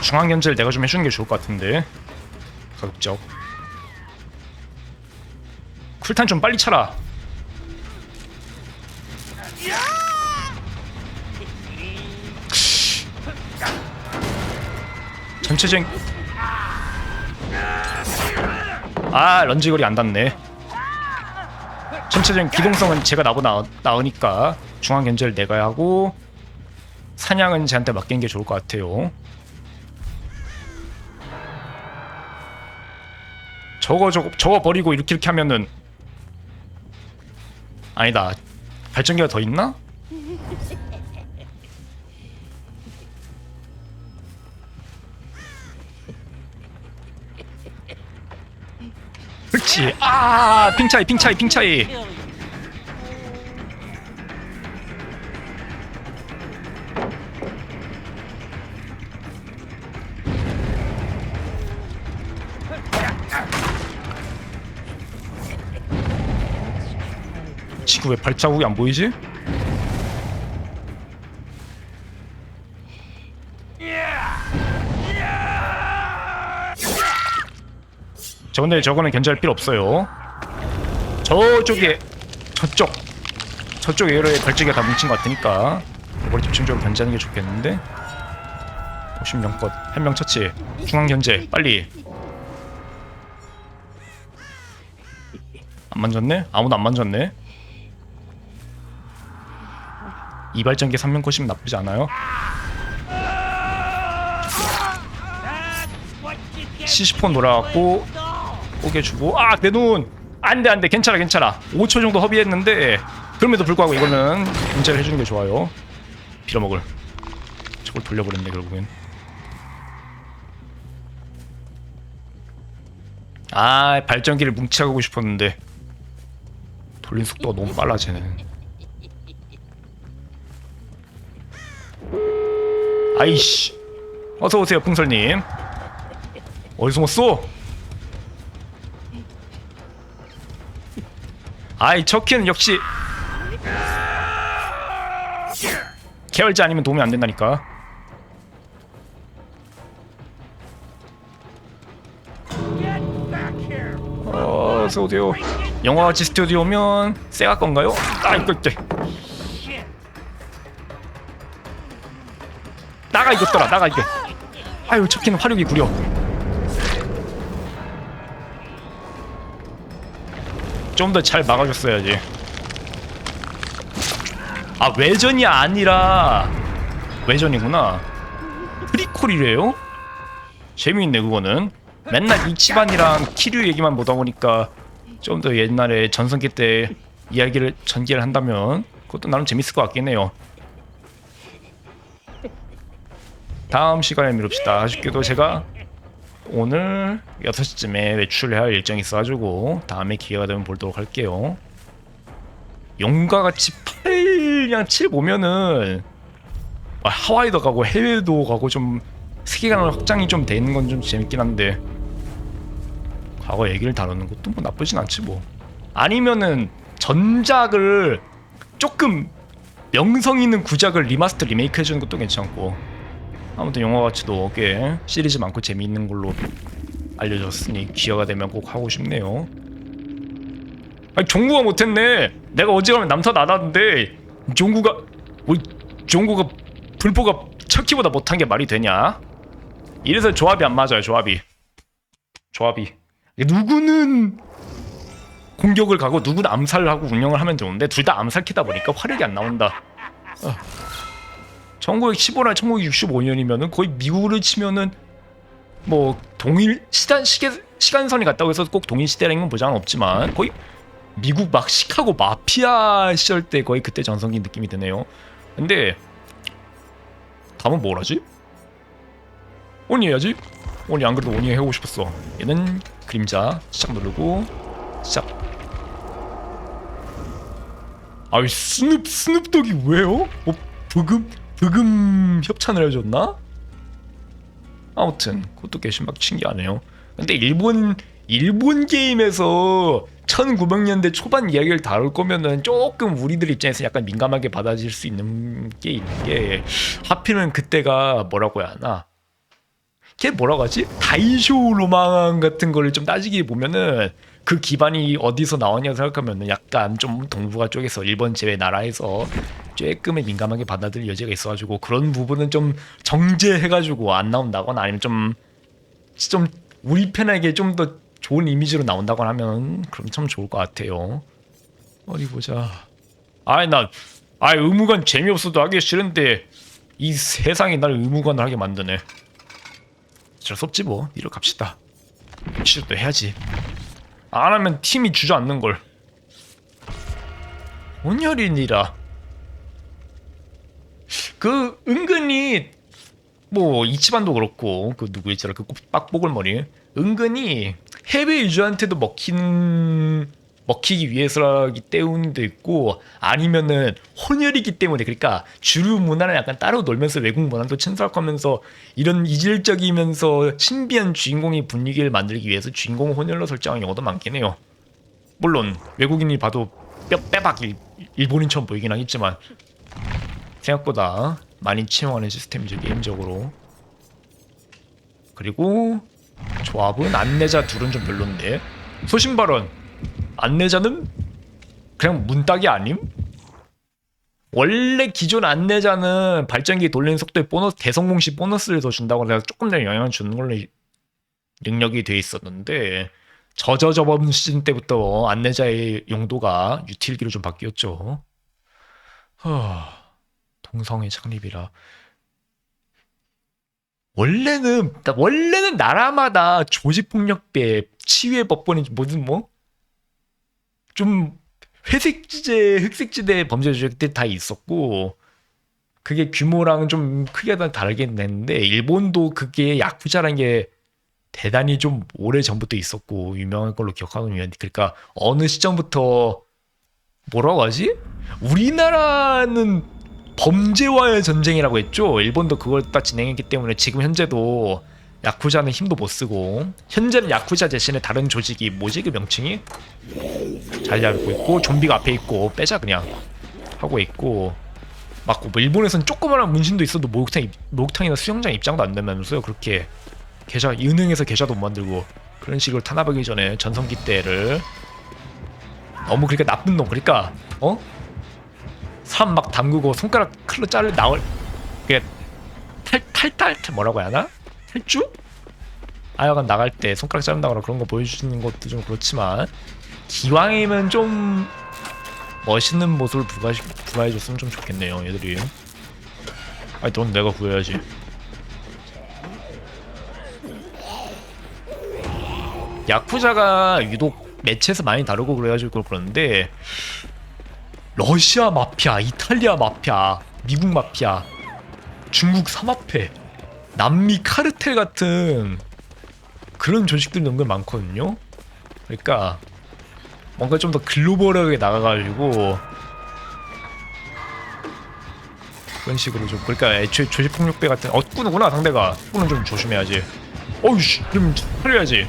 S1: 중앙 견제를 내가 좀 해주는 게 좋을 것 같은데. 가급적 쿨탄 좀 빨리 차라. 전체적인 런지거리 안 닿네. 전체적인 기동성은 제가 나보다 나으니까 중앙 견제를 내가 하고 사냥은 쟤한테 맡기는 게 좋을 것 같아요. 저거 버리고 이렇게 하면은 아니다. 발전기가 더 있나? 그렇지. 핑차이. 지금 왜 발자국이 안 보이지? 근데 저거는 견제할 필요 없어요. 저쪽 에어로에 발전기가 다 뭉친 것 같으니까 이걸 집중적으로 견제하는 게 좋겠는데. 50명껏 한 명 처치. 중앙 견제 빨리. 안 만졌네? 아무도 안 만졌네. 이 발전기 3명 컷이면 나쁘지 않아요. 시시폰 돌아왔고 뽀개주고. 내 눈! 안돼 괜찮아 5초 정도 허비했는데 그럼에도 불구하고 이거는 견제를 해주는 게 좋아요. 빌어먹을. 저걸 돌려버렸네 결국엔. 발전기를 뭉치하고 싶었는데 돌린 속도가 너무 빨라 쟤는. 아이씨. 어서오세요 풍설님. 어디 숨었어? 척키는 역시 계열자 아니면 도움이 안 된다니까. 어서오세요. 영화같이 스튜디오 오면 세가 건가요? 이거 나가! 나가 이것들아 나가 이게. 아유 척키는 화력이 구려. 좀 더 잘 막아줬어야지. 아 외전이 아니라 외전이구나. 프리콜이래요? 재미있네 그거는. 맨날 이치반이랑 키류 얘기만 보다 보니까 좀 더 옛날에 전성기 때 이야기를 전개를 한다면 그것도 나름 재밌을 것 같긴 해요. 다음 시간에 미룹시다. 아쉽게도 제가 오늘 6시쯤에 외출해야 할 일정이 있어가지고 다음에 기회가 되면 보도록 할게요. 용과 같이 8냥 7 보면은 하와이도 가고 해외도 가고 좀 세계관 확장이 좀 되는 건 좀 재밌긴 한데 과거 얘기를 다루는 것도 뭐 나쁘진 않지 뭐. 아니면은 전작을 조금 명성 있는 구작을 리마스터 리메이크 해주는 것도 괜찮고. 아무튼 용화가치도 꽤 시리즈 많고 재미있는 걸로 알려졌으니 기회가 되면 꼭 하고 싶네요. 아니 종구가 못했네. 내가 어지간하면 남사 나다는데 종구가 불포가 척키보다 못한 게 말이 되냐? 이래서 조합이 안 맞아요. 조합이 누구는 공격을 가고 누구는 암살을 하고 운영을 하면 좋은데 둘 다 암살키다 보니까 화력이 안 나온다. 1915나 1965년이면은 거의 미국을 치면은 뭐 동일 시간선이 같다고 해서 꼭 동일 시대라는 건 보장은 없지만 거의 미국 막 시카고 마피아 시절 때 거의 그때 전성기 느낌이 드네요. 근데 다음은 뭘 하지? 오니 해야지. 오니 안 그래도 오니 해보고 싶었어. 얘는 그림자 시작 누르고 시작. 아이 스눕독이 왜요? 브금 협찬을 해줬나? 아무튼 그것도 꽤 신기하네요. 근데 일본 게임에서 1900년대 초반 이야기를 다룰 거면은 조금 우리들 입장에서 약간 민감하게 받아들일 수 있는 게 있는 게 하필은 그때가 뭐라고 해야 하나? 걔 뭐라고 하지? 다이쇼 로망 같은 거를 좀 따지게 보면은 그 기반이 어디서 나왔냐 생각하면은 약간 좀 동북아 쪽에서 일본 제외 나라에서 조금은 민감하게 받아들일 여지가 있어가지고 그런 부분은 좀 정제해가지고 안 나온다거나 아니면 좀 우리 편에게 좀 더 좋은 이미지로 나온다거나 하면 그럼 참 좋을 것 같아요. 어디 보자. 의무관 재미없어도 하기 싫은데 이 세상이 날 의무관을 하게 만드네. 어쩔 수 없지 뭐. 이리로 갑시다. 취직도 해야지. 안 하면 팀이 주저앉는걸. 온열이니라. 그 은근히 뭐 이치반도 그렇고 그 누구였더라 그 빡보글 머리 은근히 해외 유저한테도 먹히기 위해서라기 때문도 있고 아니면은 혼혈이기 때문에 그러니까 주류 문화는 약간 따로 놀면서 외국 문화도 친숙하면서 이런 이질적이면서 신비한 주인공의 분위기를 만들기 위해서 주인공을 혼혈로 설정한 경우도 많긴 해요. 물론 외국인이 봐도 빼박 일본인처럼 보이긴 하겠지만 생각보다 많이 채용하는 시스템이죠 게임적으로. 그리고 조합은 안내자 둘은 좀 별론데 소신발언 안내자는 그냥 문따기 아님? 원래 기존 안내자는 발전기 돌리는 속도에 보너스 대성공시 보너스를 더 준다고 해서 조금 더 영향을 주는 걸로 능력이 돼 있었는데 저번 시즌 때부터 안내자의 용도가 유틸기로 좀 바뀌었죠. 동성애 창립이라 원래는 나라마다 조직폭력배 치유의 법본이 뭐든 뭐 좀 회색지대 흑색지대 범죄 조직들 다 있었고 그게 규모랑 좀 크게 다르긴 했는데 일본도 그게 야쿠자라는 게 대단히 좀 오래 전부터 있었고 유명한 걸로 기억하거든요. 그러니까 어느 시점부터 뭐라고 하지? 우리나라는 범죄와의 전쟁이라고 했죠. 일본도 그걸 딱 진행했기 때문에 지금 현재도 야쿠자는 힘도 못 쓰고 현재는 야쿠자 대신에 다른 조직이 뭐지 그 명칭이? 잘 잡고 있고 좀비가 앞에 있고 빼자 그냥 하고 있고 맞고 뭐 일본에서는 조그마한 문신도 있어도 목욕탕이나 수영장 입장도 안 되면서요. 그렇게 계좌 은행에서 계좌도 못 만들고 그런 식으로 탄압하기 전에 전성기 때를 너무 그러니까 나쁜 놈 그러니까 사람 막 담그고 손가락 칼로 나올 그게 뭐라고 해야 하나? 탈주? 하여간 나갈 때 손가락 자른다거나 그런 거 보여주는 것도 좀 그렇지만 기왕이면 좀 멋있는 모습을 부과해줬으면 좀 좋겠네요 얘들이. 아니 넌 내가 구해야지. 야쿠자가 유독 매체에서 많이 다루고 그래가지고 그러는데 러시아 마피아, 이탈리아 마피아, 미국 마피아, 중국 삼합회, 남미 카르텔 같은 그런 조직들이 은근 많거든요. 그러니까 뭔가 좀 더 글로벌하게 나가가지고 그런 식으로 좀, 그러니까 애초에 조직폭력배 같은 꾸누구나 상대가. 꾸는 좀 조심해야지. 어이씨 좀 살려야지.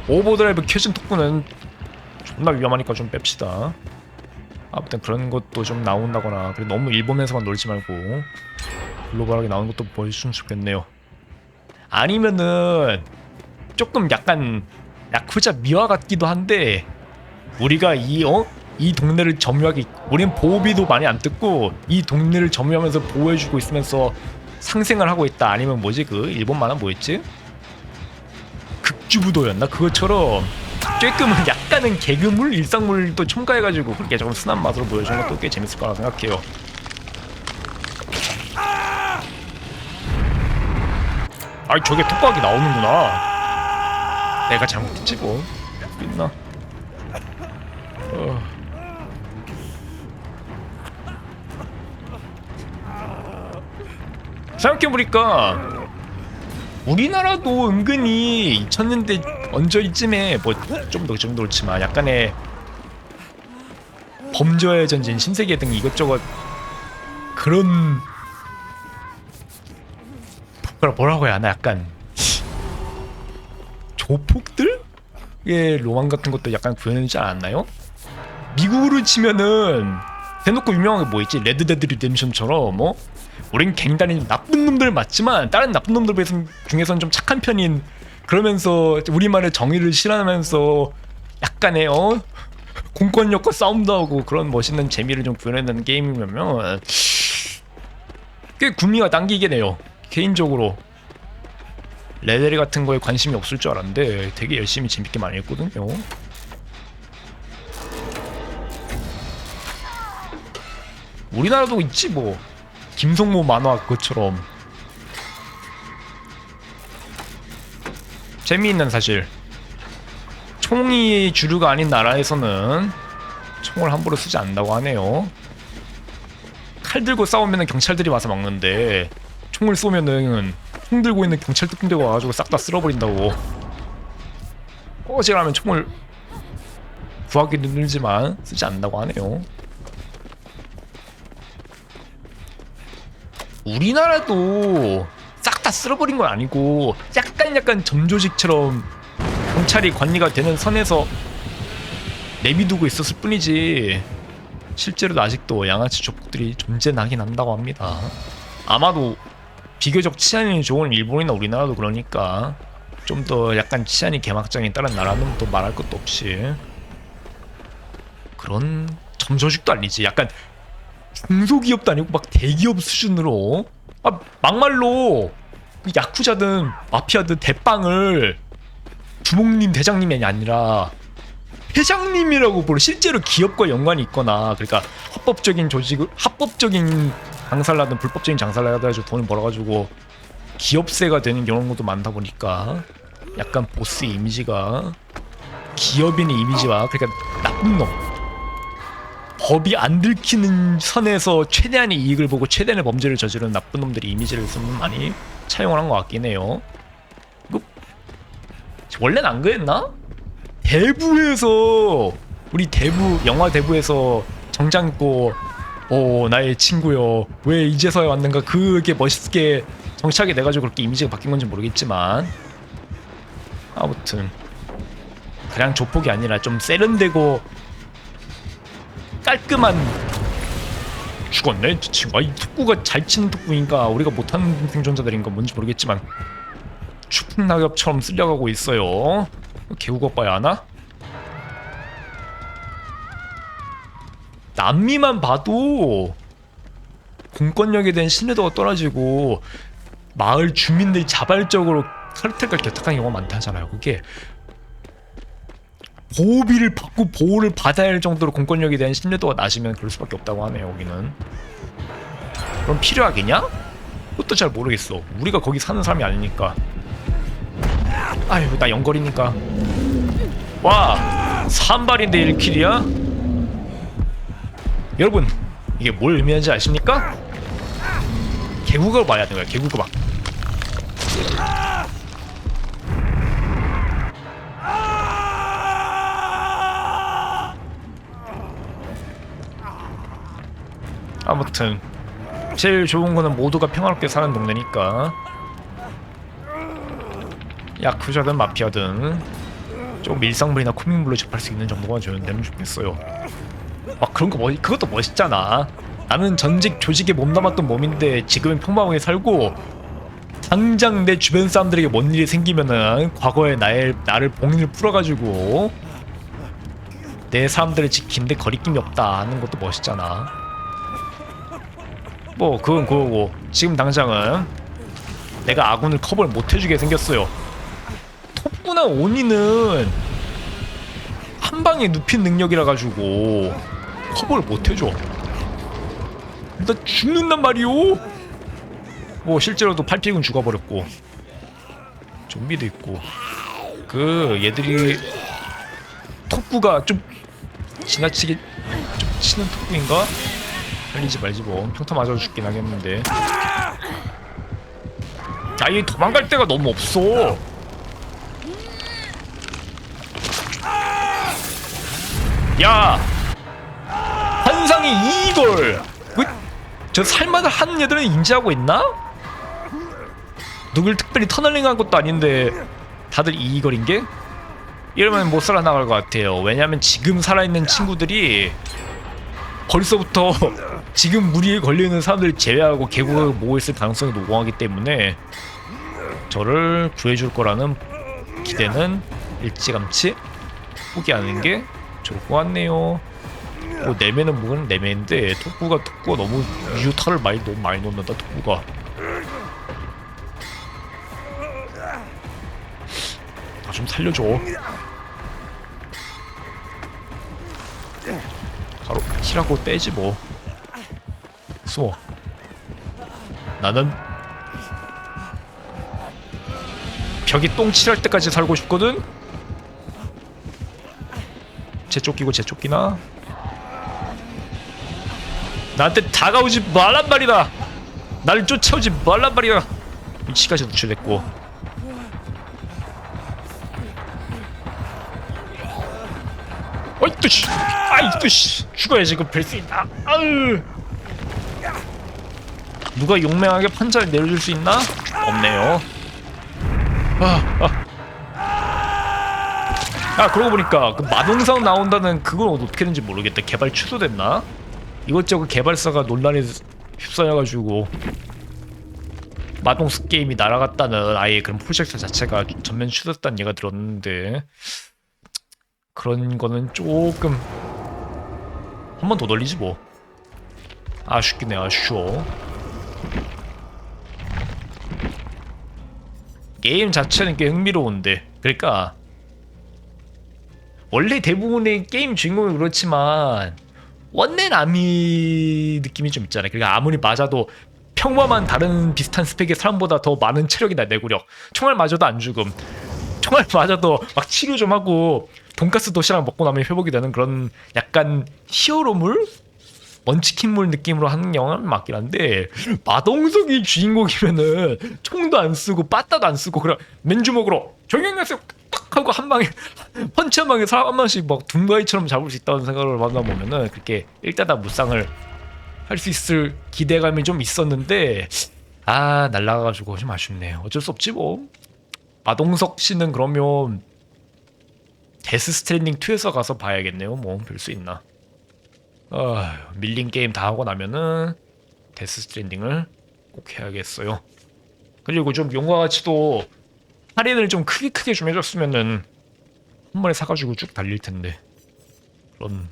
S1: 오버드라이브 켜진 톡구는 존나 위험하니까 좀 뺍시다. 아무튼 그런 것도 좀 나온다거나, 그리고 너무 일본에서만 놀지 말고 글로벌하게 나오는 것도 보여주면 좋겠네요. 아니면은 조금 약간 야쿠자 미화 같기도 한데, 우리가 이 동네를 점유하기, 우린 보호비도 많이 안 뜯고 이 동네를 점유하면서 보호해주고 있으면서 상생을 하고 있다. 아니면 뭐지 그 일본 만화 뭐였지? 극주부도였나? 그것처럼 조금은 약간은 개그물, 일상물도 첨가해가지고 그렇게 조금 순한 맛으로 보여주는 것도 꽤 재밌을 거라 생각해요. 아이 저게 톡박이 나오는구나. 내가 잘못했지 뭐. 있나? 생각해보니까 우리나라도 은근히 2000년대 언저이쯤에 뭐 좀 더 그 정도 그렇지만 약간의 범죄의 전진, 신세계 등 이것저것 그런 뭐라고 해야 하나, 약간 조폭들의 로망 같은 것도 약간 구현되지 않았나요? 미국으로 치면은 대놓고 유명한 게 뭐 있지? 레드데드 리뎀션처럼 우린 굉장히 나쁜 놈들 맞지만 다른 나쁜 놈들 중에서는 좀 착한 편인, 그러면서 우리만의 정의를 실현하면서 약간의 공권력과 싸움도 하고 그런 멋있는 재미를 좀 구현해내는 게임이면 꽤 구미가 당기게 돼요. 개인적으로 레데리 같은 거에 관심이 없을 줄 알았는데 되게 열심히 재밌게 많이 했거든요. 우리나라도 있지 뭐. 김성모 만화 그것처럼 재미있는, 사실 총이 주류가 아닌 나라에서는 총을 함부로 쓰지 않는다고 하네요. 칼 들고 싸우면 경찰들이 와서 막는데 총을 쏘면은 총 들고 있는 경찰 특공대가 와가지고 싹 다 쓸어버린다고. 어지간하면 총을 구하기 힘들지만 쓰지 않는다고 하네요. 우리나라도 싹 다 쓸어버린 건 아니고 약간 점조직처럼 경찰이 관리가 되는 선에서 내비두고 있었을 뿐이지 실제로도 아직도 양아치 조폭들이 존재하긴 한다고 합니다. 아마도 비교적 치안이 좋은 일본이나 우리나라도 그러니까 좀 더 약간 치안이 개막장인 다른 나라는 또 말할 것도 없이 그런 점조직도 아니지. 약간 중소기업도 아니고 막 대기업 수준으로 막말로 야쿠자든 마피아든 대빵을 주목님 대장님이 아니라 회장님이라고 부르. 실제로 기업과 연관이 있거나, 그러니까 합법적인 장사를 하든 불법적인 장사를 해가지고 돈을 벌어가지고 기업세가 되는 경우도 많다 보니까 약간 보스의 이미지가 기업인의 이미지와, 그러니까 나쁜 놈, 법이 안 들키는 선에서 최대한의 이익을 보고 최대한의 범죄를 저지르는 나쁜 놈들의 이미지를 좀 많이 차용을 한 것 같긴 해요. 이거 원래는 안 그랬나? 대부에서, 우리 영화 대부에서 정장 입고 나의 친구요 왜 이제서야 왔는가, 그게 멋있게 정착이 돼가지고 그렇게 이미지가 바뀐 건지 모르겠지만 아무튼 그냥 조폭이 아니라 좀 세련되고 깔끔한. 죽었네 저 친구. 이 툭구가 잘 치는 툭구인가 우리가 못하는 생존자들인가 뭔지 모르겠지만 추풍 낙엽처럼 쓸려가고 있어요. 개우고 봐야 하나? 남미만 봐도 공권력에 대한 신뢰도가 떨어지고 마을 주민들이 자발적으로 카르텔과 결탁한 경우가 많다잖아요. 그게 보호비를 받고 보호를 받아야 할 정도로 공권력에 대한 신뢰도가 낮으면 그럴 수밖에 없다고 하네요. 여기는. 그럼 필요하겠냐? 그것도 잘 모르겠어. 우리가 거기 사는 사람이 아니니까. 아유, 나 영거리니까. 와, 3발인데 1킬이야? 여러분, 이게 뭘 의미하는지 아십니까? 개구가 봐야 되는 거야. 개구가 봐. 아무튼 제일 좋은 거는 모두가 평화롭게 사는 동네니까 야쿠자든 마피아든 좀 일상물이나 코믹물로 접할 수 있는 정도가 되면 좋겠어요. 막 그런 거 그것도 멋있잖아. 나는 전직 조직에 몸담았던 몸인데 지금은 평범하게 살고 당장 내 주변 사람들에게 뭔 일이 생기면은 과거의 나를 봉인을 풀어가지고 내 사람들을 지키는데 거리낌이 없다 하는 것도 멋있잖아. 뭐 그건 그거고 지금 당장은 내가 아군을 커버를 못해주게 생겼어요. 톱구나 오니는 한방에 눕힌 능력이라 가지고 커버를 못해줘. 나 죽는단 말이오. 뭐 실제로도 팔피군 죽어버렸고 좀비도 있고 그 얘들이 톱구가 좀 지나치게 좀 치는 톱구인가? 살리지 말지 뭐. 평타 맞아 죽긴 하겠는데. 아얘 도망갈 데가 너무 없어. 야! 환상이 이걸! 저 살만을 하는 애들은 인지하고 있나? 누굴 특별히 터널링한 것도 아닌데 다들 이걸인 게? 이러면 못 살아나갈 것 같아요. 왜냐면 지금 살아있는 친구들이 벌써부터 지금 무리에 걸려있는 사람들 제외하고 개구가 모여 있을 가능성이 노공하기 때문에 저를 구해줄 거라는 기대는 일찌감치 포기하는 게 좋을 것 같네요. 뭐 내면은 뭐는 내면인데 톱구가 너무 유타를 너무 많이 놓는다. 톱구가 나 좀 살려줘. 바로 킬하고 떼지 뭐. 숨어. 나는 벽이 똥칠할 때까지 살고 싶거든. 쟤 쫓기고 쟤 쫓기나? 나한테 다가오지 말란 말이다. 나를 쫓아오지 말란 말이다. 위치까지 노출됐고. 어이 뚜시, 아이 뚜시, 죽어야지. 그 뵐 수 있나? 아으. 누가 용맹하게 판자를 내려줄 수 있나? 없네요. 그러고 보니까 그 마동석 나온다는 그건 어떻게 되는지 모르겠다. 개발 취소됐나? 이것저것 개발사가 논란에 휩싸여가지고 마동석 게임이 날아갔다는 아예 그런 프로젝트 자체가 전면 취소됐다는 얘가 들었는데 그런 거는 조금 한 번 더 돌리지 뭐. 아쉽긴 해. 아쉬워. 게임 자체는 꽤 흥미로운데 그러니까 원래 대부분의 게임 주인공이 그렇지만 원맨 아미 느낌이 좀 있잖아요. 그러니까 아무리 맞아도 평범한 다른 비슷한 스펙의 사람보다 더 많은 체력이나 내구력. 총알 맞아도 안 죽음. 총알 맞아도 막 치료 좀 하고 돈가스 도시락 먹고 나면 회복이 되는 그런 약간 히어로물? 먼치킨물 느낌으로 하는 영화는 맞긴 한데 마동석이 주인공이면은 총도 안 쓰고 빠따도 안 쓰고 그냥 맨주먹으로 조용하세요 딱 하고 한 방에 펀치 한 방에 사람 한 명씩 막 둠가이처럼 잡을 수 있다는 생각을 받다 보면은 그렇게 일다다 무쌍을 할 수 있을 기대감이 좀 있었는데 날라가가지고 좀 아쉽네요. 어쩔 수 없지 뭐. 마동석 씨는 그러면 데스 스트랜딩 2에서 가서 봐야겠네요. 뭐 볼 수 있나. 밀린 게임 다 하고 나면은 데스 스트랜딩을 꼭 해야겠어요. 그리고 좀 용과 같이도 할인을 좀 크게 좀 해줬으면은 한 번에 사가지고 쭉 달릴 텐데. 그런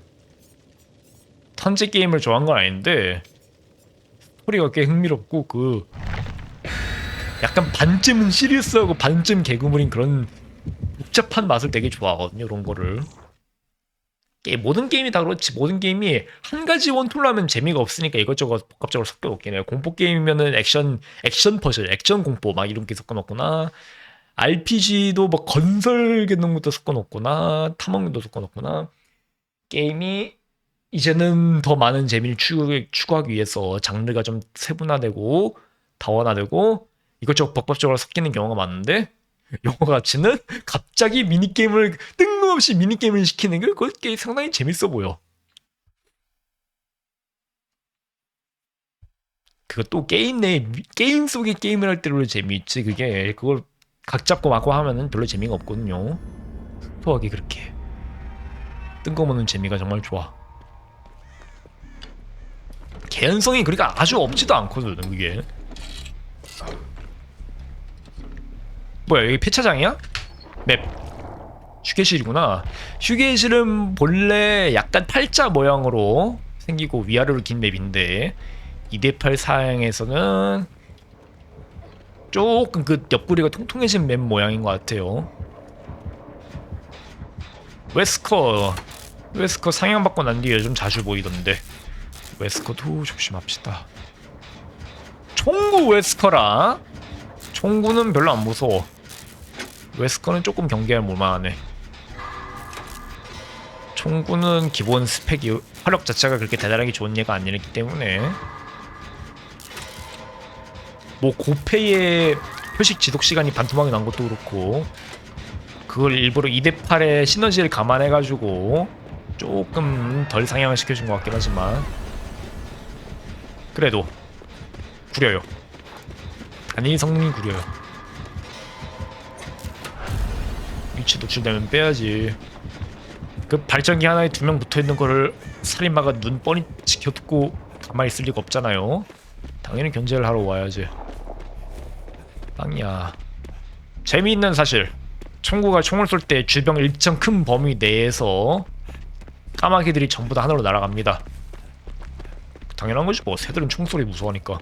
S1: 턴제 게임을 좋아한 건 아닌데 스토리가 꽤 흥미롭고 그 약간 반쯤은 시리어스하고 반쯤 개그물인 그런 복잡한 맛을 되게 좋아하거든요. 이런 거를. 모든 게임이 다 그렇지. 모든 게임이 한 가지 원툴로 하면 재미가 없으니까 이것저것 복합적으로 섞여 놓긴 해요. 공포 게임이면은 액션 퍼즐, 액션 공포 막 이런 게 섞어 놓거나 RPG도 뭐 건설 개념부터 섞어 놓거나 탐험도 섞어 놓거나 게임이 이제는 더 많은 재미를 추구하기 위해서 장르가 좀 세분화되고 다원화되고 이것저것 복합적으로 섞이는 경우가 많은데 영화 가치는 갑자기 미니게임을 뜬금없이 미니게임을 시키는 게 그게 상당히 재밌어 보여. 그것도 게임 속의 게임을 할 때로 재미있지. 그걸 각 잡고 막 하면은 별로 재미가 없거든요. 소소하게 그렇게 뜬금없는 재미가 정말 좋아. 개연성이 그러니까 아주 없지도 않거든 그게. 뭐야 여기 폐차장이야? 맵 휴게실이구나. 휴게실은 본래 약간 팔자 모양으로 생기고 위아래로 긴 맵인데 2대8 사양에서는 조금 그 옆구리가 통통해진 맵 모양인 것 같아요. 웨스커 상향받고 난 뒤에 요즘 자주 보이던데 웨스커도 조심합시다. 총구 웨스커라. 총구는 별로 안 무서워. 웨스커는 조금 경계할 만하네. 총구는 기본 스펙이 화력 자체가 그렇게 대단하게 좋은 얘가 아니기 때문에 뭐 고페이의 표식 지속 시간이 반토막이 난 것도 그렇고 그걸 일부러 2대8의 시너지를 감안해가지고 조금 덜 상향을 시켜준 것 같긴 하지만 그래도 구려요. 단일 성능이 구려요. 위치 노출되면 빼야지. 그 발전기 하나에 2명 붙어있는 거를 살인마가 눈 뻔히 지켜듣고 가만히 있을 리가 없잖아요. 당연히 견제를 하러 와야지. 빵이야. 재미있는 사실 총구가 총을 쏠 때 주변 일정 큰 범위 내에서 까마귀들이 전부 다 하늘로 날아갑니다. 당연한 거지 뭐. 새들은 총소리 무서워하니까.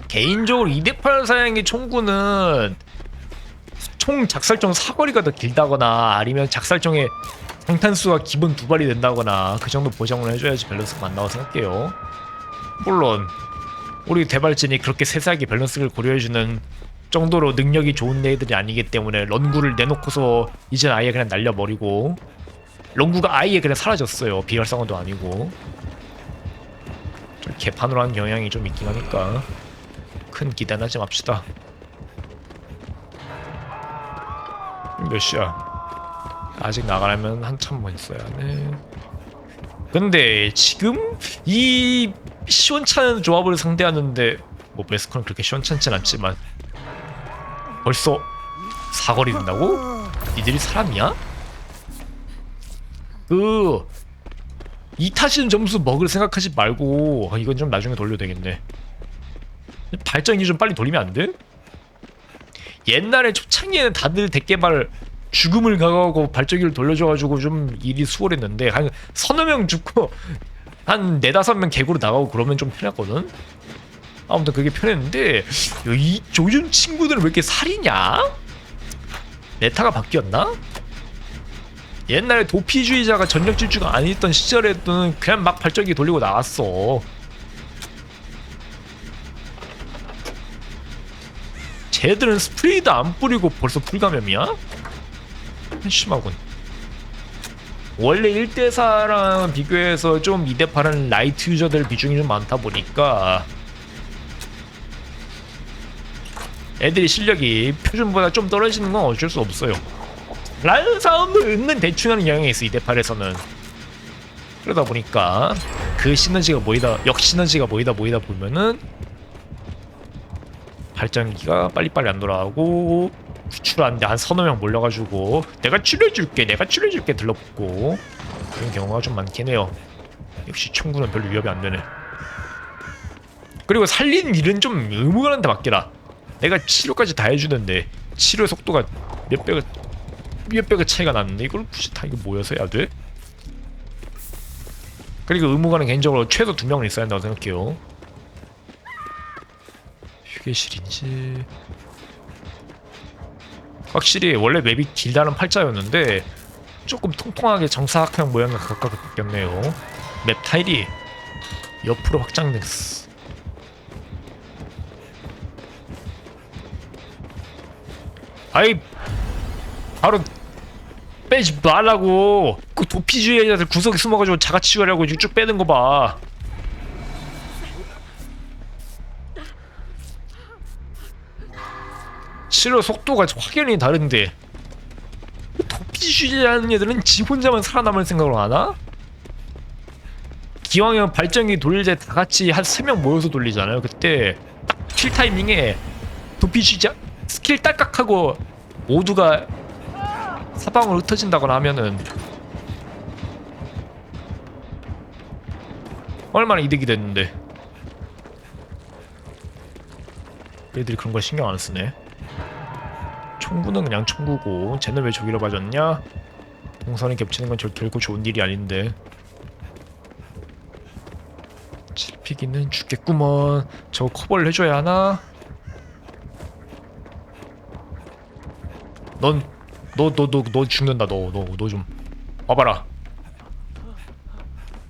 S1: 개인적으로 2대8 사양의 총구는 총 작살총 사거리가 더 길다거나 아니면 작살총의 상탄수가 기본 2발이 된다거나 그 정도 보장을 해줘야지 밸런스가 맞다고 생각해요. 물론 우리 대발진이 그렇게 세세하게 밸런스를 고려해주는 정도로 능력이 좋은 애들이 아니기 때문에 런구를 내놓고서 이젠 아예 그냥 날려버리고 런구가 아예 그냥 사라졌어요. 비활성화도 아니고 좀 개판으로 한 경향이 좀 있긴 하니까 큰 기대는 하지 맙시다. 몇 시야? 아직 나가려면 한참 뭐 있어야 네. 근데 지금 이 시원찮은 조합을 상대하는데 뭐 메스커는 그렇게 시원찮진 않지만 벌써 사거리 된다고? 니들이 사람이야? 그 2타시는 점수 먹을 생각하지 말고 이건 좀 나중에 돌려도 되겠네. 발전기 좀 빨리 돌리면 안 돼? 옛날에 초창기에는 다들 덱개발 죽음을 각오하고 발전기를 돌려줘가지고 좀 일이 수월했는데 한 서너 명 죽고 한 4-5명 개구로 나가고 그러면 좀 편했거든? 아무튼 그게 편했는데 요즘 친구들은 왜 이렇게 살이냐? 메타가 바뀌었나? 옛날에 도피주의자가 전력 질주가 아니었던 시절에는 그냥 막 발전기 돌리고 나왔어. 쟤들은 스프레이도 안 뿌리고 벌써 풀감염이야? 심하군. 원래 1대4랑 비교해서 좀 2대8은 라이트 유저들 비중이 좀 많다 보니까 애들이 실력이 표준보다 좀 떨어지는 건 어쩔 수 없어요. 라이언 싸움도 은근 대충 하는 경향이 있어 2대8에서는. 그러다 보니까 그 시너지가 모이다 보면은 발전기가 빨리빨리 안 돌아가고 구출하는데 한 서너 명 몰려가지고 내가 치료해줄게 들러붙고 그런 경우가 좀 많긴 해요. 역시 총구는 별로 위협이 안 되네. 그리고 살리는 일은 좀 의무관한테 맡기라. 내가 치료까지 다 해주는데 치료 속도가 몇 배가 차이가 났는데 이걸 굳이 다 이거 모여서 해야 돼? 그리고 의무관은 개인적으로 최소 2명은 있어야 한다고 생각해요. 휴게실인지 확실히 원래 맵이 길다는 팔자였는데 조금 통통하게 정사각형 모양과 가깝게 바뀌었네요. 맵 타일이 옆으로 확장됐어. 아이 바로 빼지 말라고. 그 도피주의자들 구석에 숨어가지고 자가치기 하려고 쭉 빼는 거 봐. 실로 속도가 확연히 다른데 도피주의자는 애들은 지 혼자만 살아남을 생각을 하나? 기왕이면 발전기 돌릴 때 다 같이 한 3명 모여서 돌리잖아요. 그때 킬 타이밍에 도피주의자 스킬 딸깍하고 모두가 사방으로 흩어진다거나 하면은 얼마나 이득이 됐는데. 얘들이 그런 걸 신경 안 쓰네. 총구는 그냥 총구고 쟤는 왜 저기로 빠졌냐? 동선이 겹치는 건 결코 좋은 일이 아닌데. 칠피기는 죽겠구먼. 저거 커버를 해줘야 하나? 너 죽는다. 너 좀 와봐라.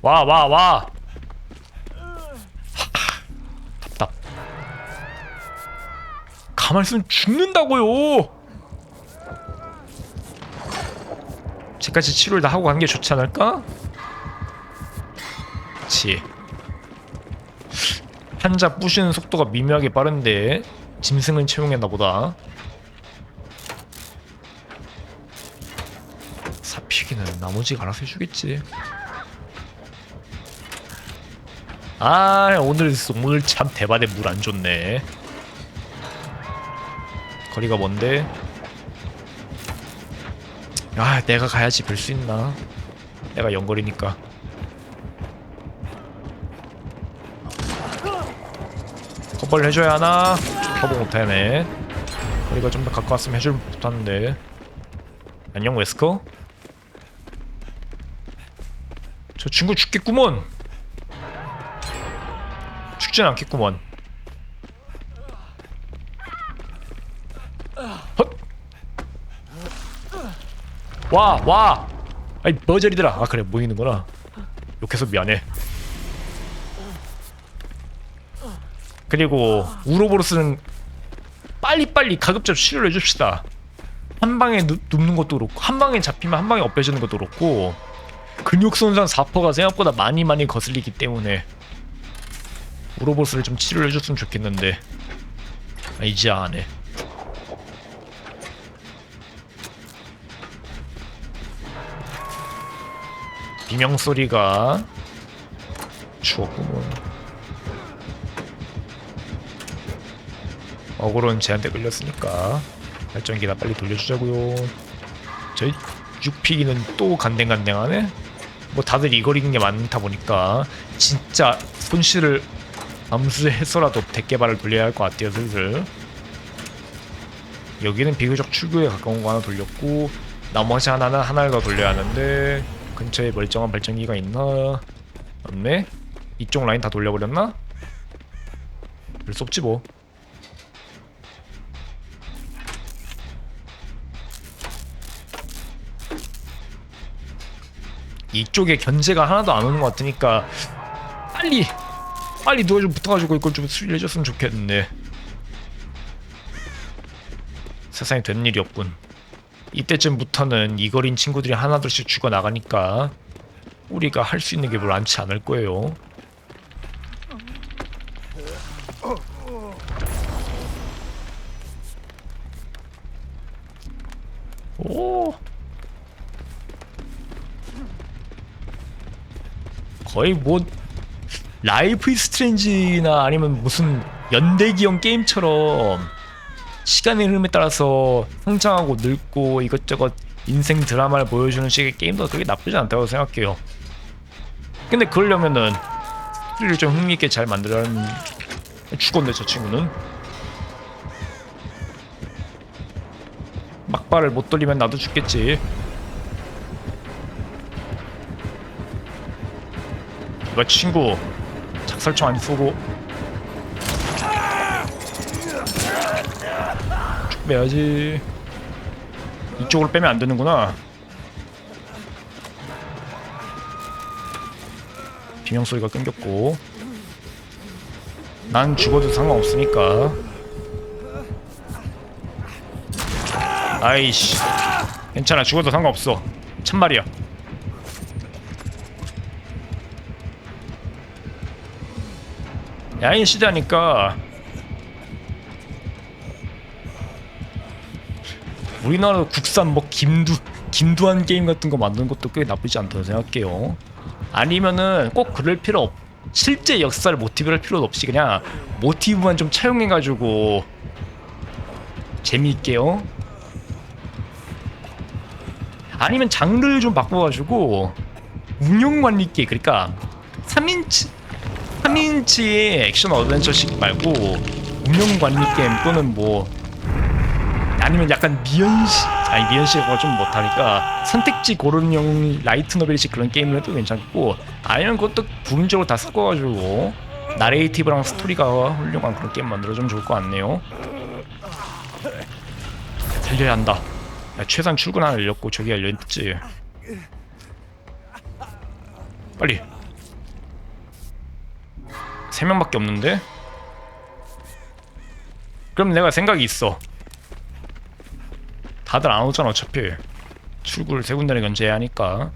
S1: 와. 답답. 가만히 있으면 죽는다고요. 쟤까지 치료를 다 하고 가는 게 좋지 않을까? 그치. 환자 부시는 속도가 미묘하게 빠른데 짐승은 채용했나 보다. 사피기는 나머지가 알아서 해주겠지. 아 오늘 참 대바대 물 안 좋네. 거리가 먼데. 아 내가 가야지 별 수 있나. 내가 연거리니까. 커버를 해줘야 하나? 커버 못하네. 거리가 좀 더 가까웠으면 해줄 못하는데. 안녕 웨스커? 저 친구 죽겠구먼. 죽진 않겠구먼. 헛! 와! 아이 머저리들아. 아 그래 모이는구나. 욕해서 미안해. 그리고 우로보로스는 빨리빨리 가급적 치료를 해줍시다. 한 방에 눕는 것도 그렇고 한 방에 잡히면 한 방에 엎혀지는 것도 그렇고 근육 손상 4%가 생각보다 많이 거슬리기 때문에 우로보스를 좀 치료를 해줬으면 좋겠는데 이제 안해. 비명소리가 죽었구먼. 어그로는 쟤한테 끌렸으니까 발전기나 빨리 돌려주자고요. 저희 6피기는 또 간댕간댕하네? 뭐 다들 이 거리인 게 많다 보니까 진짜 손실을 암수해서라도 대개발을 돌려야 할 것 같아요. 슬슬 여기는 비교적 출구에 가까운 거 하나 돌렸고 나머지 하나는 하나를 더 돌려야 하는데 근처에 멀쩡한 발전기가 있나? 없네? 이쪽 라인 다 돌려버렸나? 별 수 없지 뭐. 이쪽에 견제가 하나도 안 오는 것 같으니까 빨리 누가 좀 붙어가지고 이걸 좀 수리해줬으면 좋겠는데 세상에 되는 일이 없군. 이때쯤부터는 이거린 친구들이 하나둘씩 죽어나가니까 우리가 할 수 있는 게 별로 많지 않을 거예요. 오 거의 뭐 라이프 이즈 스트레인지나 아니면 무슨 연대기형 게임처럼 시간의 흐름에 따라서 성장하고 늙고 이것저것 인생 드라마를 보여주는 식의 게임도 그게 나쁘지 않다고 생각해요. 근데 그러려면은 스토리를 좀 흥미있게 잘 만들어야는. 죽었네 저 친구는. 막발을 못 돌리면 나도 죽겠지. 이봐 친구, 작살총 안 쏘고 쭉 빼야지. 이쪽으로 빼면 안 되는구나. 비명 소리가 끊겼고, 난 죽어도 상관없으니까. 아이씨, 괜찮아, 죽어도 상관없어. 참말이야. 야인 시대하니까 우리나라 국산 뭐 김두한 게임 같은 거 만드는 것도 꽤 나쁘지 않다고 생각해요. 아니면은 꼭 그럴 필요 없. 실제 역사를 모티브를 필요도 없이 그냥 모티브만 좀 차용해가지고 재미있게요. 아니면 장르를 좀 바꿔가지고 운영관리 게임, 그러니까 3인치의 액션 어드벤처식 말고 운영관리 게임 또는 뭐 아니면 약간 미연시가 좀 못하니까 선택지 고른형 라이트 노벨식 그런 게임을 해도 괜찮고, 아니면 그것도 부분적으로 다 섞어가지고 나레이티브랑 스토리가 훌륭한 그런 게임 만들어주면 좋을 것 같네요. 살려야 한다. 야, 최소한 출근 하나 열렸고 저기 열렸지. 빨리. 3명밖에 없는데? 그럼 내가 생각이 있어. 다들 안 오잖아 어차피. 출구를 3군데를 견제해야 하니까.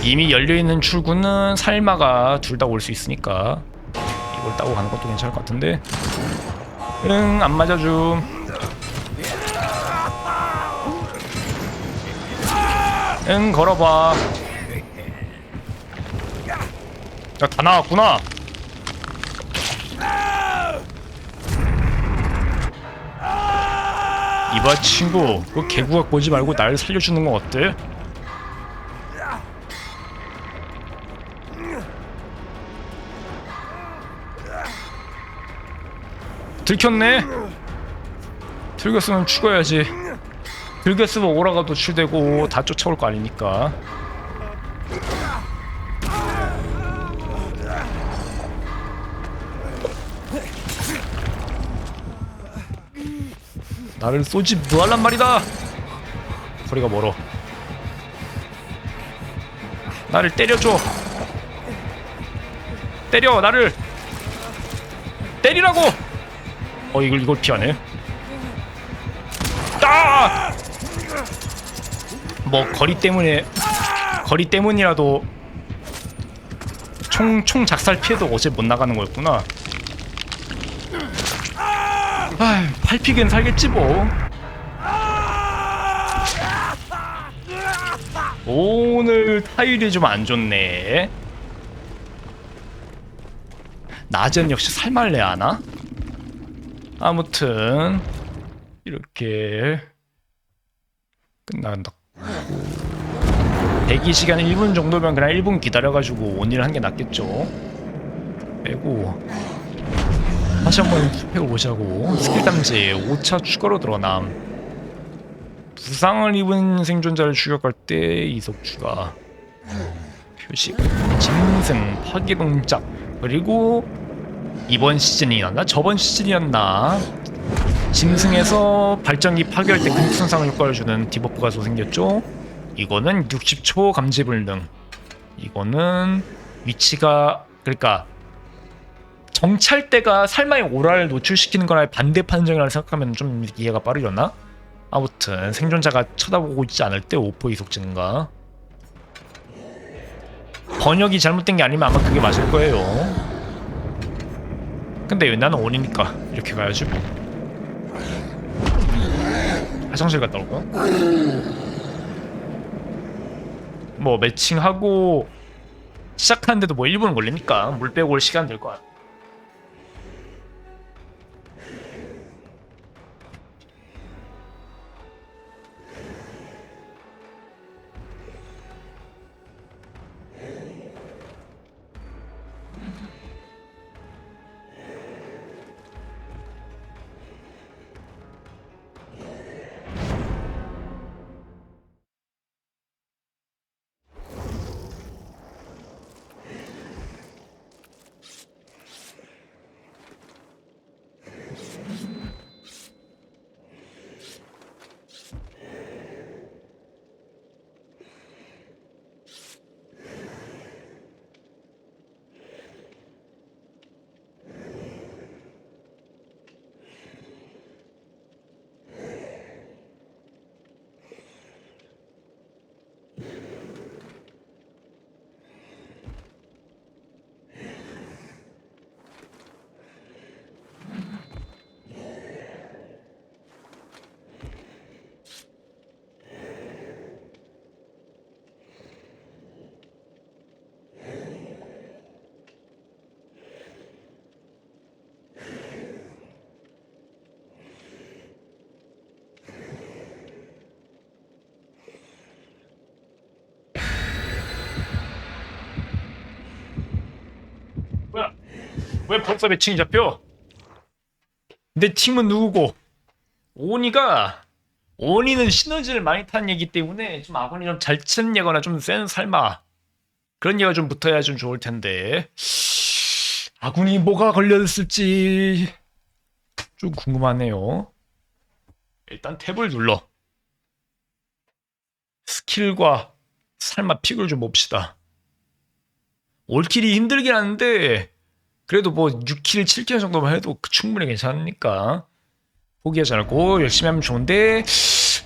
S1: 이미 열려있는 출구는 살마가 둘 다 올 수 있으니까 이걸 따고 가는 것도 괜찮을 것 같은데. 응, 안 맞아줌. 응, 걸어봐. 야, 다 나왔구나. 이봐 친구, 그 개구가 보지 말고 날 살려주는 건 어때? 들켰네? 들켰으면 죽어야지. 들켰으면 오라가 노출되고 다 쫓아올 거 아니니까. 나를 쏘지 뭐할란 말이다. 거리가 멀어. 나를 때려줘. 때려, 나를 때리라고. 이걸 피하네. 아! 뭐 거리 때문이라도 총 작살 피해도 어제 못 나가는 거였구나. 아휴, 8픽은 살겠지 뭐. 오늘 타율이 좀 안 좋네. 낮은 역시 살말래 하나? 아무튼 이렇게 끝난다. 대기시간 1분 정도면 그냥 1분 기다려가지고 온일 한 게 낫겠죠. 빼고 다시 한번 팩을 보자고. 스킬 담지 5차 추가로 들어남. 부상을 입은 생존자를 추격할 때 이속 추가. 표식, 짐승, 파괴 동작. 그리고 이번 시즌이었나? 저번 시즌이었나? 짐승에서 발전기 파괴할 때 근육 손상을 효과를 주는 디버프가 또 생겼죠? 이거는 60초 감지 불능. 이거는 위치가, 그러니까 정찰대가 살마의 오라를 노출시키는 거랑 반대 판정이라고 생각하면 좀 이해가 빠르려나? 아무튼 생존자가 쳐다보고 있지 않을 때 5% 이속 증가. 번역이 잘못된 게 아니면 아마 그게 맞을 거예요. 근데 왜 나는 온이니까 이렇게 가야지. 화장실 갔다 올까? 뭐 매칭하고 시작하는데도 뭐 1분 걸리니까 물 빼고 올 시간 될 것 같아. 왜 벌써 매칭이 잡혀? 내 팀은 누구고? 오니는 시너지를 많이 타는 얘기 때문에 좀 아군이 좀 잘 치는 얘거나 좀 센 살마 그런 얘가 좀 붙어야 좀 좋을 텐데 아군이 뭐가 걸렸을지 좀 궁금하네요. 일단 탭을 눌러 스킬과 살마 픽을 좀 봅시다. 올킬이 힘들긴 한데 그래도 뭐 6킬, 7킬 정도만 해도 충분히 괜찮으니까 포기하지 않고 열심히 하면 좋은데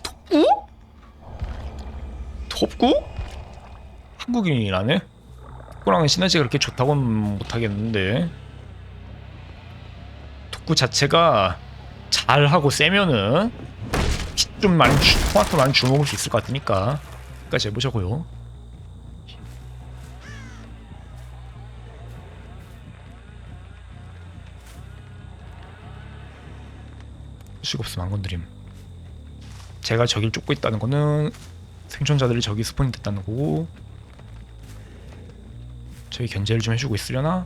S1: 톱구? 톱구? 한국인이라네? 톱구랑은 시너지가 그렇게 좋다고는 못하겠는데 톱구 자체가 잘하고 세면은 좀 많이 토마토 많이 주먹을 수 있을 것 같으니까 끝까지 해보자고요. 수가 없으면 안 건드림. 제가 저길 쫓고 있다는 거는 생존자들이 저기 스폰이 됐다는 거고 저기 견제를 좀 해주고 있으려나?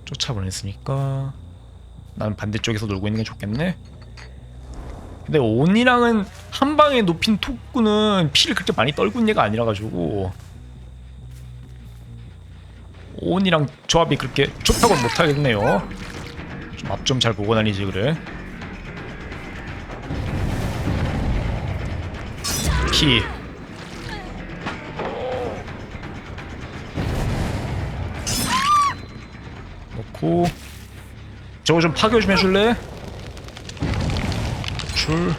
S1: 쫓아보냈으니까 난 반대쪽에서 놀고 있는 게 좋겠네. 근데 온이랑은 한 방에 높인 톡구는 피를 그렇게 많이 떨고 있는 애가 아니라 가지고 온이랑 조합이 그렇게 좋다고는 못하겠네요. 좀 앞 좀 잘 보고 다니지 그래. 키 넣고 저거 좀 파괴 좀 해줄래? 줄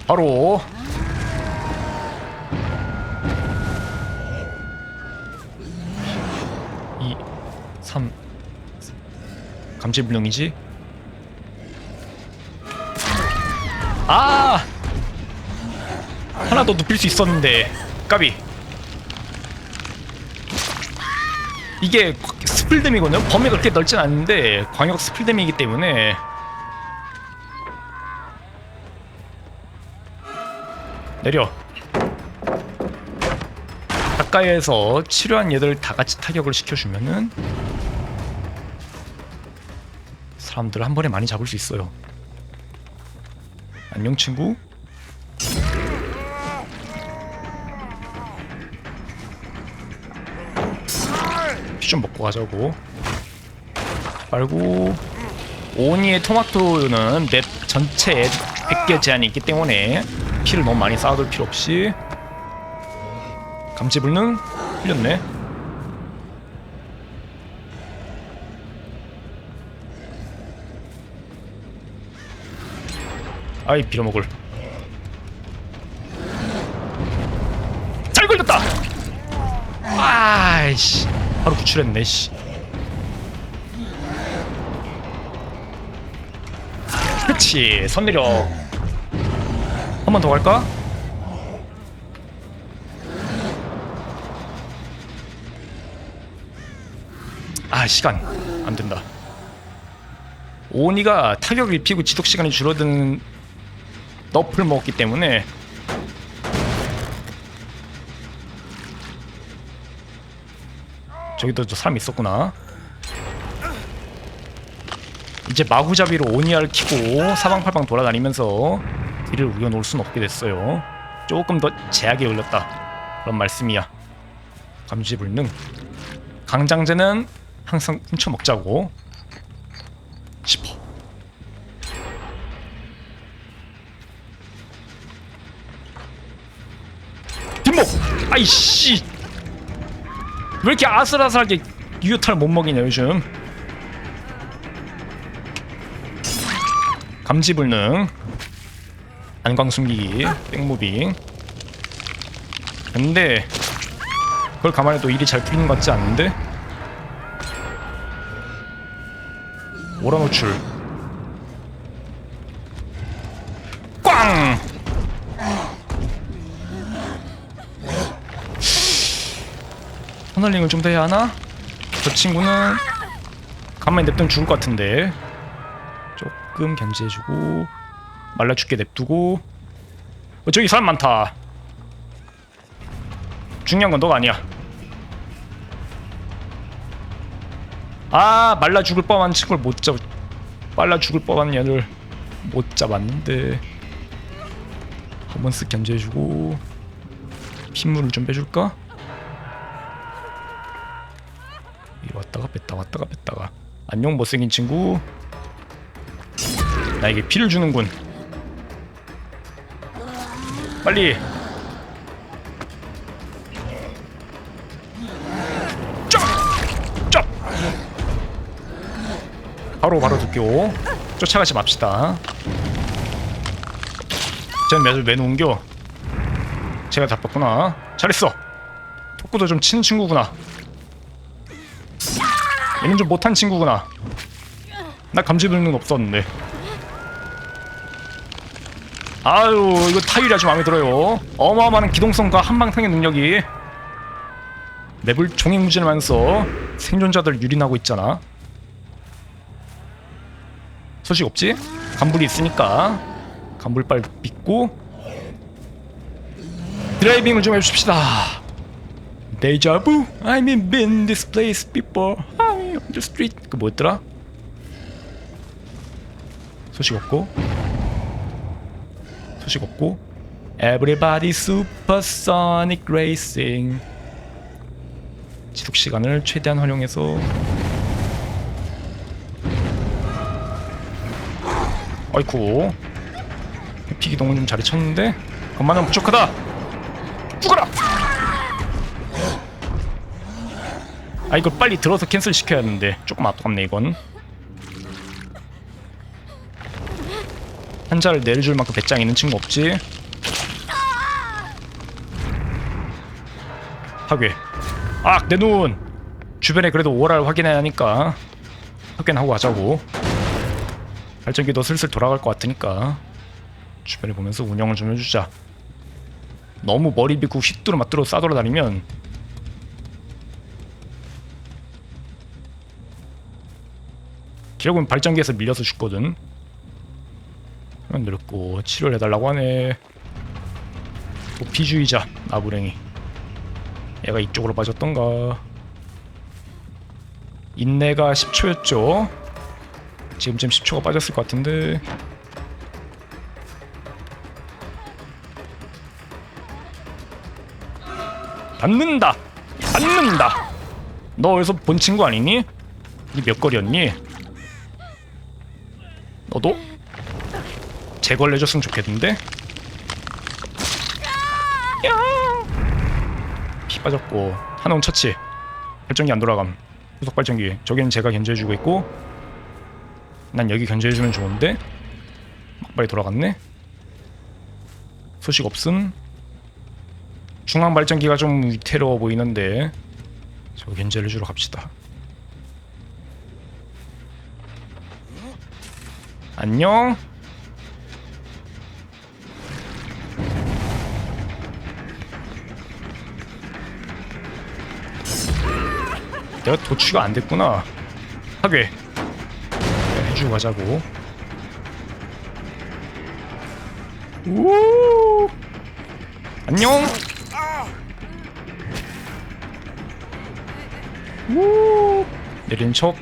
S1: 바로 2, 3 감지불능이지? 아! 하나 더 눕힐 수 있었는데 까비. 이게 스플댐이거든요? 범위가 그렇게 넓진 않은데 광역 스플댐이기 때문에 내려 가까이에서 치료한 얘들 다 같이 타격을 시켜주면은 사람들을 한 번에 많이 잡을 수 있어요. 안녕 친구. 피 좀 먹고 가자고. 말고 오니의 토마토는 맵 전체에 100개 제한이 있기 때문에 피를 너무 많이 쌓아둘 필요 없이 감지불능 흘렸네. 아이 빌어먹을. 잘 걸렸다. 아이씨 바로 구출했네. 씨. 그렇지. 선 내려. 한 번 더 갈까? 아 시간 안 된다. 오니가 타격을 입히고 지속 시간이 줄어드는 너프를 먹었기 때문에 저기도 또 사람 있었구나. 이제 마구잡이로 오니아를 키고 사방팔방 돌아다니면서 딜을 우겨놓을 순 없게 됐어요. 조금 더 제약에 걸렸다 그런 말씀이야. 감지불능. 강장제는 항상 훔쳐먹자고 싶어. 뒷목! 아이씨! 왜 이렇게 아슬아슬하게 유효타를 못 먹이냐 요즘. 감지불능 안광 숨기기 백무빙. 근데 그걸 감안해도 일이 잘 풀리는 것 같지 않는데? 오라노출 꽝! 터널링을 좀 더 해야 하나? 저 친구는 가만히 냅두면 죽을 것 같은데 조금 견제해주고 말라 죽게 냅두고. 저기 사람 많다. 중요한 건 너가 아니야. 아 말라 죽을 뻔한 친구를 못 잡. 말라 죽을 뻔한 얘를 못 잡았는데. 한번 쓱 견제해주고 핏물을 좀 빼줄까? 왔다가 뺐다 왔다가 뺐다가. 안녕 못생긴 친구. 나에게 피를 주는군. 빨리. 쫙! 바로 도끼오. 쫓아가지 맙시다. 쟤는 매를 왜 놓은겨? 제가 잡았구나. 잘했어. 톡구도 좀 치는 친구구나. 얘는 좀 못한 친구구나. 나 감지능은 없었는데. 아유 이거 타율이 아주 마음에 들어요. 어마어마한 기동성과 한방탕의 능력이 맵을 종횡무진하면서 생존자들 유린하고 있잖아. 소식 없지? 간불이 있으니까 간불빨 믿고 드라이빙을 좀 해줍시다. 데자부 I've been in this place before. I'm on the street. 그 뭐였더라? 소식 없고 Everybody Supersonic Racing. 지속 시간을 최대한 활용해서. 아이쿠 피기동을 좀 잘 쳤는데 그만하면 부족하다. 죽어라. 아 이걸 빨리 들어서 캔슬 시켜야 하는데 조금 아깝네 이건. 한자를 내려줄 만큼 배짱 있는 친구 없지? 파괴. 아 내 눈. 주변에 그래도 오라를 확인해야 하니까 확인하고 가자고. 발전기도 슬슬 돌아갈 것 같으니까 주변에 보면서 운영을 좀 해주자. 너무 머리 빗고 휘뚜루 맞뚜루 싸돌아다니면 결국은 발전기에서 밀려서 죽거든. 늘었고 치료를 해달라고 하네. 도피주의자 나부랭이. 얘가 이쪽으로 빠졌던가. 인내가 10초였죠 지금쯤 10초가 빠졌을 것 같은데. 받는다. 너 어디서 본 친구 아니니? 니 몇 거리였니? 너도? 재걸려줬으면 좋겠는데? 피 빠졌고 하나는 처치. 발전기 안 돌아감. 후속 발전기. 저기는 제가 견제해주고 있고 난 여기 견제해주면 좋은데 막발이 돌아갔네. 소식 없음. 중앙 발전기가 좀 위태로워 보이는데 저 견제를 주러 갑시다. 안녕. 내가 도취가 안 됐구나. 하게 해주고 가자고. 우 안녕. 우 내린 척.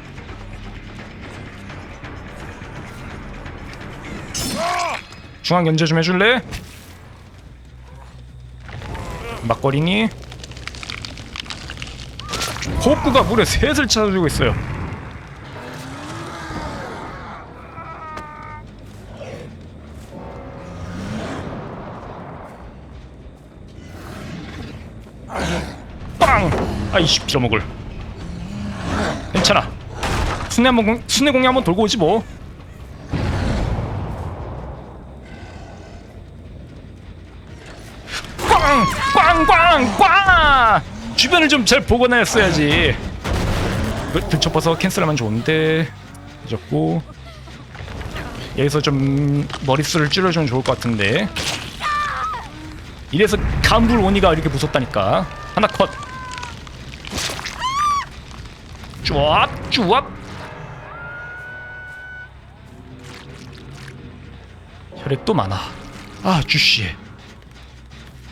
S1: 중앙 견제 좀 해줄래? 막거리니? 호흡구가 무려 셋을 찾아주고 있어요. 빵! 아이씨 빌어먹을. 괜찮아. 순회 공략 한번 돌고 오지 뭐. 꽝! 주변을 좀 잘 보고 다녔어야지. 들쳐봐서 캔슬하면 좋은데 잊었고. 여기서 좀 머릿수를 줄여주면 좋을 것 같은데. 이래서 간불 오니가 이렇게 무섭다니까. 하나 컷. 쭈압. 혈액 또 많아. 아 주씨.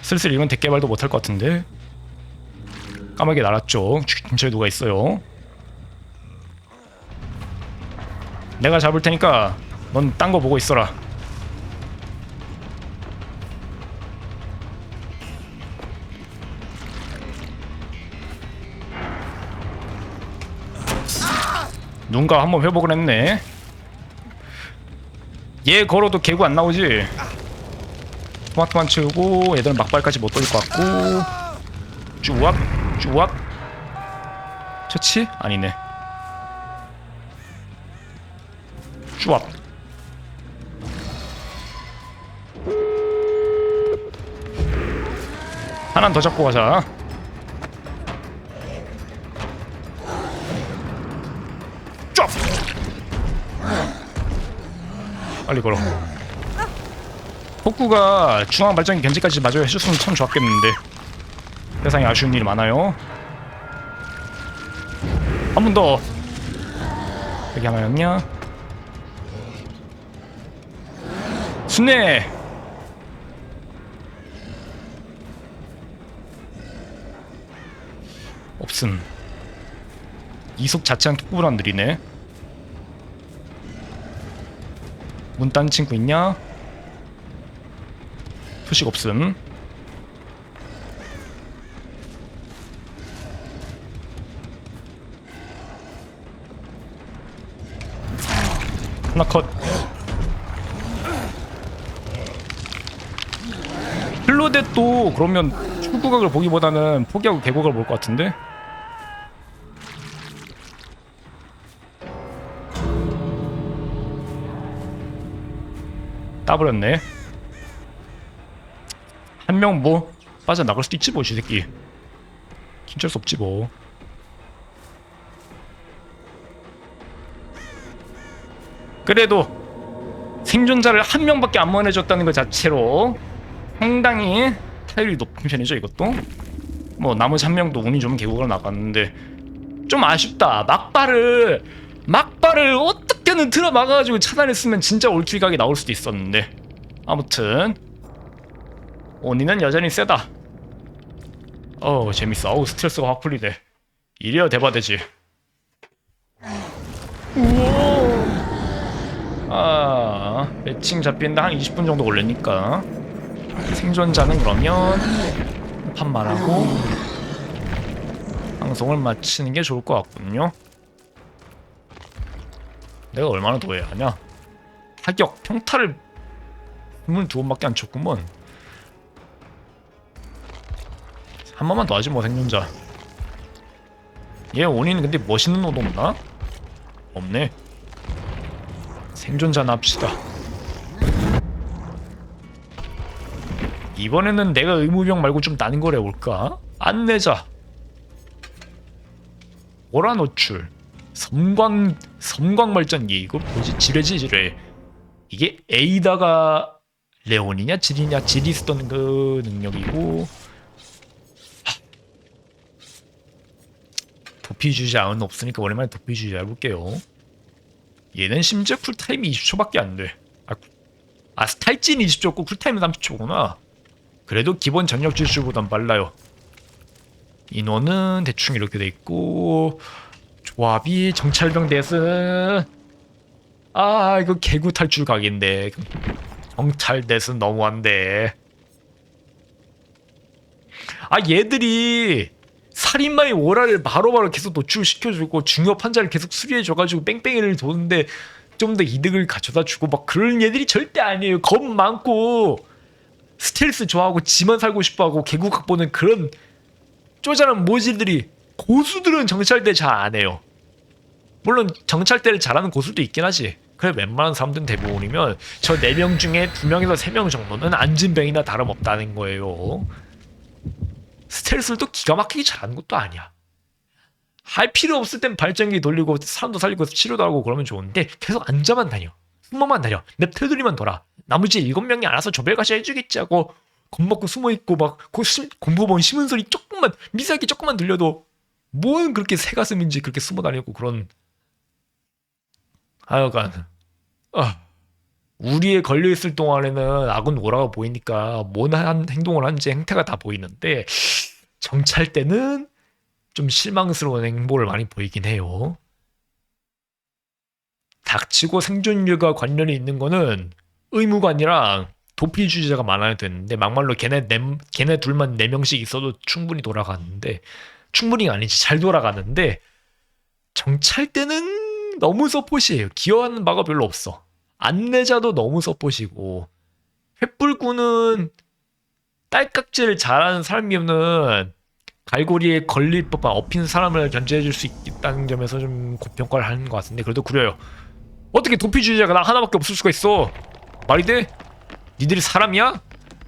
S1: 슬슬 이건 대개발도 못할 것 같은데. 까마귀 날았죠. 근처에 누가 있어요. 내가 잡을 테니까 넌 딴 거 보고 있어라. 누군가 한번 회복을 했네. 얘 걸어도 개구 안 나오지? 토마토만 치우고 얘들은 막발까지 못 돌릴 것 같고. 쭈압 쭈압. 처치? 아니네. 쭈압. 하나 더 잡고 가자. 쭈압. 빨리 걸어. 폭구가 중앙 발전기 견제까지 마저 해줬으면 참 좋았겠는데. 세상에 아쉬운 일이 많아요. 한 번 더. 여기 하나였냐? 순례. 없음. 이속 자체랑 톡구랑 느리네. 문 딴 친구 있냐? 소식 없음. 하나 컷. 클로데도 그러면 출구각을 보기보다는 포기하고 계곡을 볼 것 같은데? 따버렸네. 한 명 뭐 빠져나갈 수도 있지 뭐, 이 새끼. 어쩔 수 없지 뭐. 그래도 생존자를 한 명밖에 안 보내줬다는 것 자체로 상당히 타율이 높은 편이죠. 이것도 뭐 나머지 한 명도 운이 좀 계곡으로 나갔는데 좀 아쉽다. 막발을 어떻게든 틀어 막아가지고 차단했으면 진짜 올킬각이 나올 수도 있었는데. 아무튼 오니는 여전히 세다. 재밌어. 어우, 스트레스가 확 풀리네. 이래야 대바되지. 매칭 잡히는데 한 20분 정도 걸리니까 생존자는 그러면 판 말하고 방송을 마치는 게 좋을 것 같군요. 내가 얼마나 더 해야 하냐? 타격, 평타를 22번밖에 안 쳤구먼. 한 번만 더 하지 뭐, 생존자. 얘 원인은 근데 멋있는 옷 없나? 없네. 생존자나 합시다. 이번에는 내가 의무병 말고 좀 다른 걸 해볼까? 안내자, 오라 노출, 섬광 발전기. 이거 뭐지? 지뢰. 이게 에이다가 레온이냐 질이냐, 질이 쓰던 그 능력이고. 도피 주자는 없으니까 오랜만에 도피 주자 해볼게요. 얘는 심지어 쿨타임이 20초밖에 안 돼. 탈진 20초고 쿨타임은 30초구나. 그래도 기본 전력 질주보단 빨라요. 인원은 대충 이렇게 돼 있고, 조합이 정찰병 데스. 이거 개구 탈출 각인데 정찰 데스 너무한데. 얘들이 살인마의 오라를 바로바로 계속 노출시켜주고 중요 판자를 계속 수리해줘가지고 뺑뺑이를 도는데 좀 더 이득을 가져다 주고 막 그런 얘들이 절대 아니에요. 겁 많고 스텔스 좋아하고 지만 살고 싶어하고 개구각 보는 그런 쪼잔한 모질들이. 고수들은 정찰대 잘 안 해요. 물론 정찰대를 잘하는 고수도 있긴 하지. 그래 웬만한 사람들은 대부분이면 저 4명 중에 2명에서 3명 정도는 안진병이나 다름없다는 거예요. 스텔스를 또 기가 막히게 잘하는 것도 아니야. 할 필요 없을 땐 발전기 돌리고 사람도 살리고 치료도 하고 그러면 좋은데 계속 앉아만 다녀. 숨어만 다녀. 냅태들이만 돌아. 나머지 7명이 알아서 조별과시 해주겠지 하고 겁먹고 숨어있고 막 공부본 심은 소리 조금만 미세하게 조금만 들려도 뭔 그렇게 새가슴인지 그렇게 숨어다니고 그런. 하여간 우리에 걸려있을 동안에는 아군 오라가 보이니까 뭔 행동을 하는지 행태가 다 보이는데 정찰 때는 좀 실망스러운 행보를 많이 보이긴 해요. 닥치고 생존율과 관련이 있는 거는 의무관이랑 도피주의자가 많아야 되는데 막말로 걔네 둘만 4명씩 있어도 충분히 돌아가는데 충분히 아니지 잘 돌아가는데 정찰대는 너무 서폿이에요. 기여하는 바가 별로 없어. 안내자도 너무 서폿이고 횃불꾼은 딸깍질 잘하는 사람이면은 갈고리에 걸릴 법한 엎인 사람을 견제해줄 수 있다는 점에서 좀 고평가를 하는 것 같은데 그래도 그래요. 어떻게 도피주의자가 나 하나밖에 없을 수가 있어? 말이 돼? 니들이 사람이야?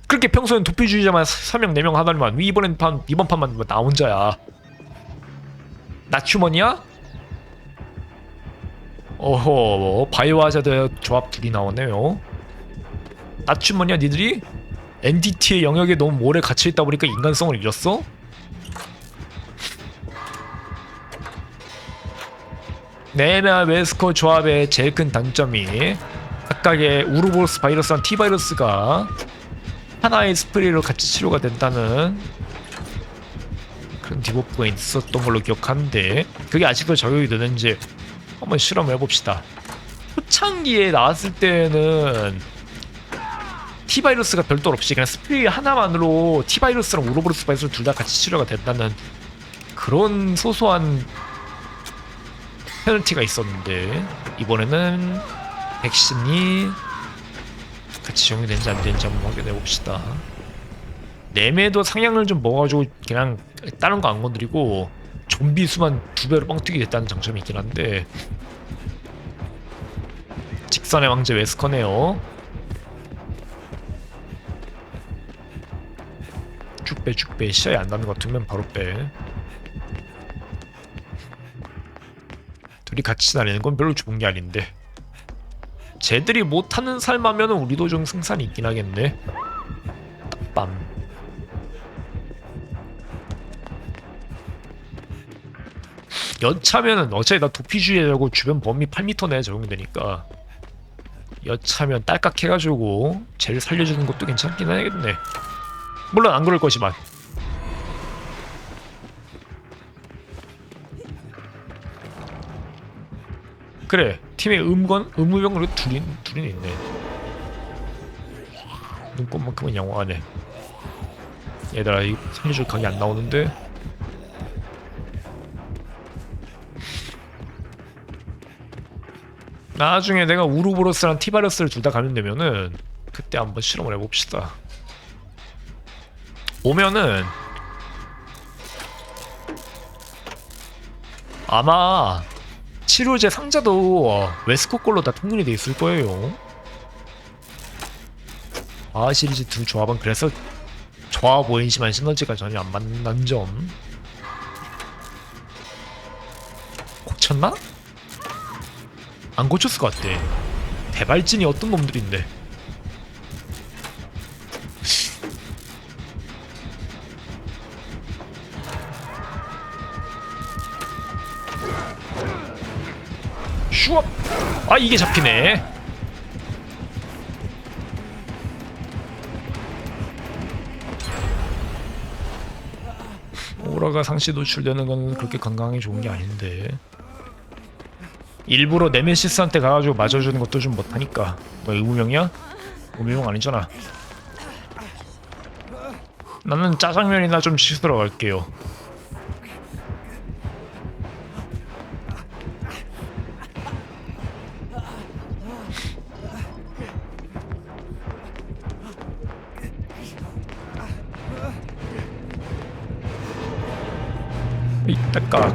S1: 그렇게 평소엔 도피주의자만 3명 4명 하더니만 이번 판만 나 혼자야. 나 휴먼이야? 어허 바이오하자드 조합 둘이 나오네요. 나 휴먼이야 니들이? NDT의 영역에 너무 오래 갇혀있다 보니까 인간성을 잃었어? 네나 웨스커 조합의 제일 큰 단점이 각각의 우르보스 바이러스랑 T바이러스가 하나의 스프레이로 같이 치료가 된다는 그런 디버프가 있었던 걸로 기억하는데 그게 아직도 적용이 되는지 한번 실험을 해봅시다. 초창기에 나왔을 때는 T바이러스가 별도 없이 그냥 스프레이 하나만으로 T바이러스랑 우르보스 바이러스 둘 다 같이 치료가 된다는 그런 소소한 페널티가 있었는데 이번에는 백신이 같이 적용되는지 안 되는지 한번 확인해 봅시다. 내매도 상향을 좀 먹어가지고 그냥 다른 거 안 건드리고 좀비 수만 2배로 뻥튀기 됐다는 장점이 있긴 한데 직선의 왕제 웨스커네요. 쭉 빼 시야에 안 닿는 것 같으면 바로 빼. 둘이 같이 다니는 건 별로 좋은 게 아닌데 쟤들이 못하는 삶하면은 우리도 좀 승산이 있긴 하겠네. 빰. 여차면은 어차피 나 도피주의자고 주변 범위 8m 내에 적용되니까 여차면 딸깍 해가지고 쟤를 살려주는 것도 괜찮긴 하겠네. 물론 안 그럴 거지만. 그래 팀에 의무병으로 둘이 있네. 눈꽃만큼은 양호하네. 얘들아 이 살려줄 각이 안 나오는데. 나중에 내가 우르보로스랑 티바르스를 둘 다 감염되면은 그때 한번 실험을 해봅시다. 오면은 아마 치료제 상자도 웨스코 걸로 다 통일이 돼 있을 거예요. 아 시리즈 2 조합은 그래서 좋아 보이지만 시너지가 전혀 안 맞는 점. 고쳤나? 안 고쳤을 것 같아. 대발진이 어떤 놈들인데. 슈업! 아 이게 잡히네. 오라가 상시 노출되는 건 그렇게 건강에 좋은 게 아닌데 일부러 네메시스한테 가가지고 맞아주는 것도 좀 못하니까. 너 의무명이야? 의무명 아니잖아. 나는 짜장면이나 좀 씻으러 갈게요. 이따까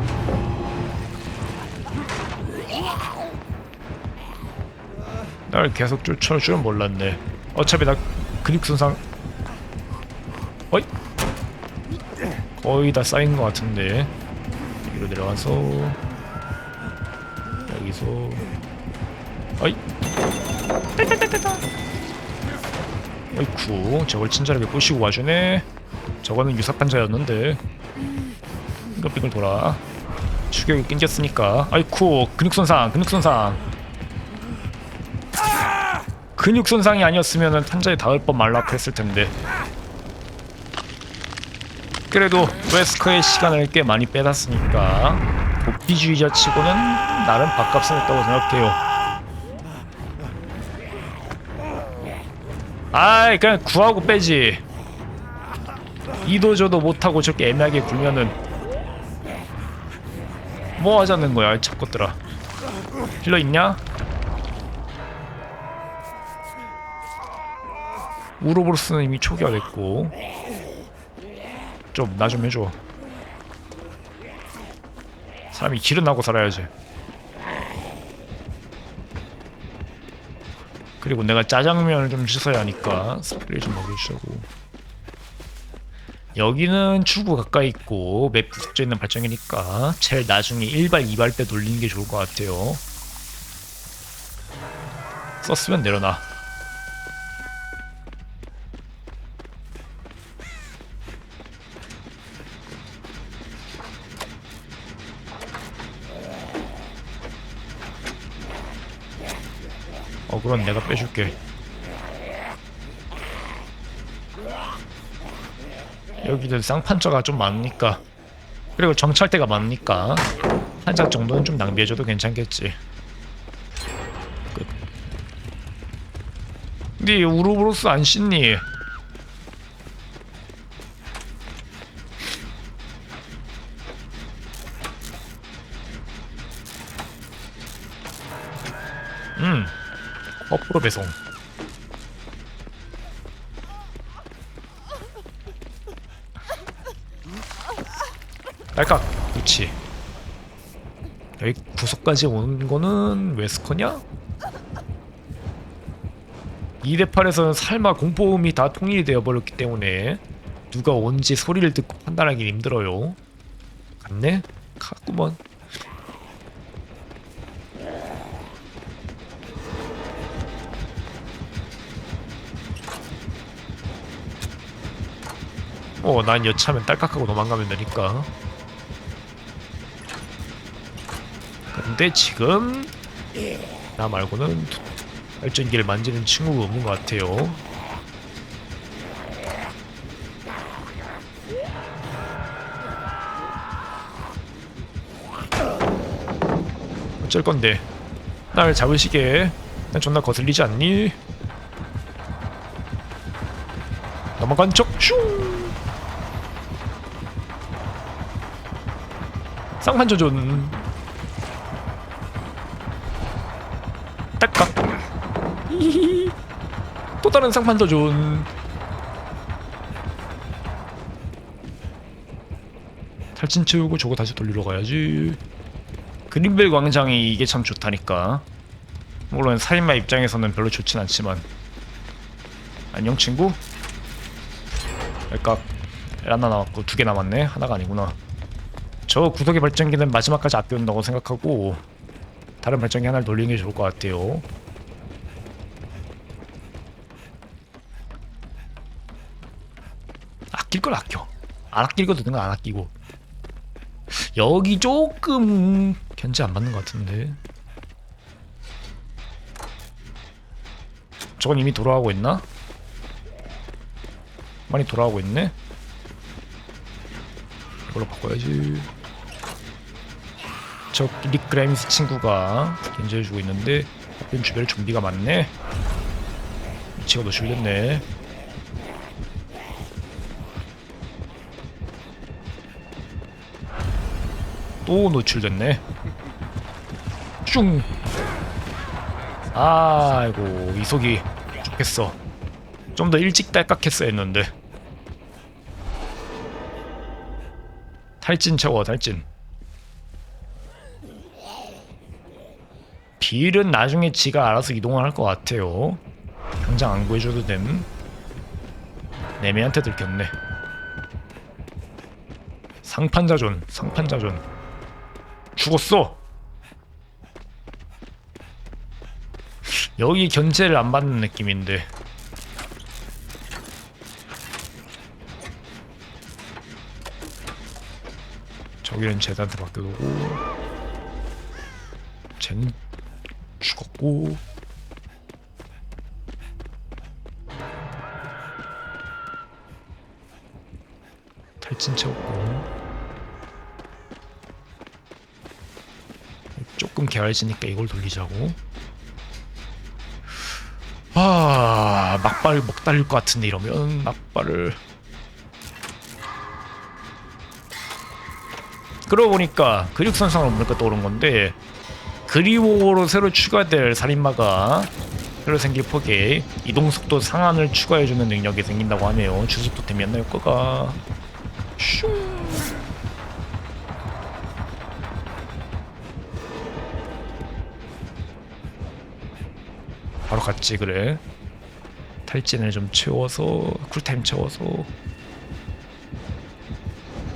S1: 날 계속 쫓아올 줄은 몰랐네. 어차피 나 근육 손상 어이? 거의 다 쌓인 것 같은데. 여기로 내려와서 여기서 어이? 어이쿠 저걸 친절하게 꼬시고 와주네. 저거는 유사판자였는데 빙글빙글 돌아. 추격이 끊겼으니까. 아이쿠 근육 손상. 근육 손상이 아니었으면은 탄자에 닿을 법 말라고 했을 텐데. 그래도 웨스커의 시간을 꽤 많이 빼놨으니까 도피주의자 치고는 나름 밥값은 했다고 생각해요. 아이 그냥 구하고 빼지. 이도저도 못하고 저렇게 애매하게 굴면은 뭐 하자는 거야 이 잡것들아. 힐러 있냐? 우로보로스는 이미 초기화 됐고. 좀 나 좀 해줘. 사람이 길은 나고 살아야지. 그리고 내가 짜장면을 좀 씻어야 하니까 스프레이 좀 먹여주자고. 여기는 출구 가까이 있고 맵 구석져 있는 발전기니까 제일 나중에 1발 2발 때 돌리는 게 좋을 것 같아요. 썼으면 내려놔. 그럼 내가 빼줄게. 여기는 쌍판자가 좀 많으니까, 그리고 정찰대가 많으니까 한 장 정도는 좀 낭비해줘도 괜찮겠지. 끝. 근데 우로보로스 안 씻니? 거꾸로 배송. 딸깍. 그렇지. 여기 구석까지 오는 거는 웨스커냐? 2대8에서는 설마 공포음이 다 통일이 되어버렸기 때문에 누가 온지 소리를 듣고 판단하기 힘들어요. 갔네? 갔구먼. 난 여차하면 딸깍하고 도망가면 되니까. 근데 지금 나 말고는 발전기를 만지는 친구가 없는 것 같아요. 어쩔 건데? 날 잡으시게. 난 존나 거슬리지 않니? 넘어간 척 슝! 쌍판조준. 딱깍. 히히히. 또 다른 쌍판조준. 탈진 채우고 저거 다시 돌리러 가야지. 그린벨 광장이 이게 참 좋다니까. 물론 살인마 입장에서는 별로 좋진 않지만. 안녕 친구? 그러니까 하나 남았고 2개 남았네. 하나가 아니구나. 저 구석의 발전기는 마지막까지 아껴온다고 생각하고 다른 발전기 하나를 돌리는 게 좋을 것 같아요. 아낄 걸 아껴. 안 아낄 것도 되는 거 안 아끼고. 여기 조금 견제 안 맞는 것 같은데. 저건 이미 돌아가고 있나? 많이 돌아가고 있네? 이걸로 바꿔야지. 저 릭그라임스 친구가 견제해주고 있는데 앞에 주변에 좀비가 많네. 위치가 노출됐네. 또 노출됐네. 슝. 아이고 이속이 좋겠어. 좀 더 일찍 딸깍했어야 했는데. 탈진 채워 탈진. 빌은 나중에 지가 알아서 이동을 할 것 같아요. 당장 안 구해줘도 됨. 내매한테 들켰네. 상판자존 상판자존. 죽었어. 여기 견제를 안 받는 느낌인데. 저기는 쟤한테 맡겨두고. 쟤는 죽었고. 탈진 채웠고. 조금 개활지니까 이걸 돌리자고. 막발 목 달릴 것 같은데 이러면 막발을. 그러고 보니까 근육선상으로 보니까 떠오른 건데 그리워로 새로 추가될 살인마가 새로 생길 폭에 이동속도 상한을 추가해주는 능력이 생긴다고 하네요. 주속도 되면 효과가 슝. 바로 갔지. 그래, 탈진을 좀 채워서 쿨타임 채워서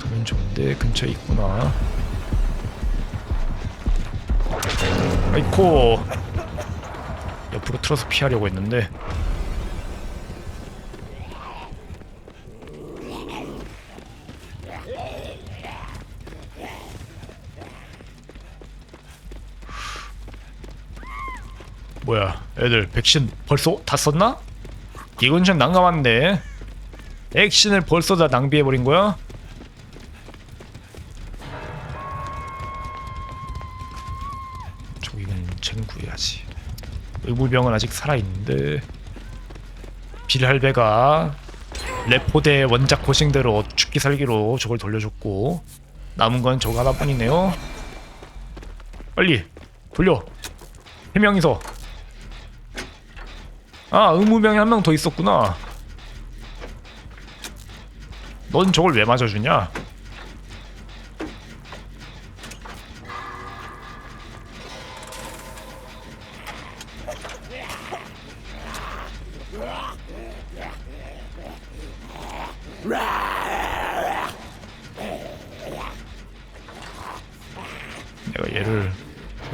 S1: 가면 좋은데 근처에 있구나. 아이코, 옆으로 틀어서 피하려고 했는데 뭐야, 애들 백신 벌써 다 썼나? 이건 좀 난감한데. 액신을 벌써 다 낭비해버린 거야? 저기는 쟤는 구해야지. 의무병은 아직 살아있는데 빌할배가 레포대 원작 고싱대로 죽기 살기로 저걸 돌려줬고 남은 건 저거 하나뿐이네요. 빨리 돌려. 3명이서. 아, 의무병이 한 명 더 있었구나. 넌 저걸 왜 맞아주냐? 내가 얘를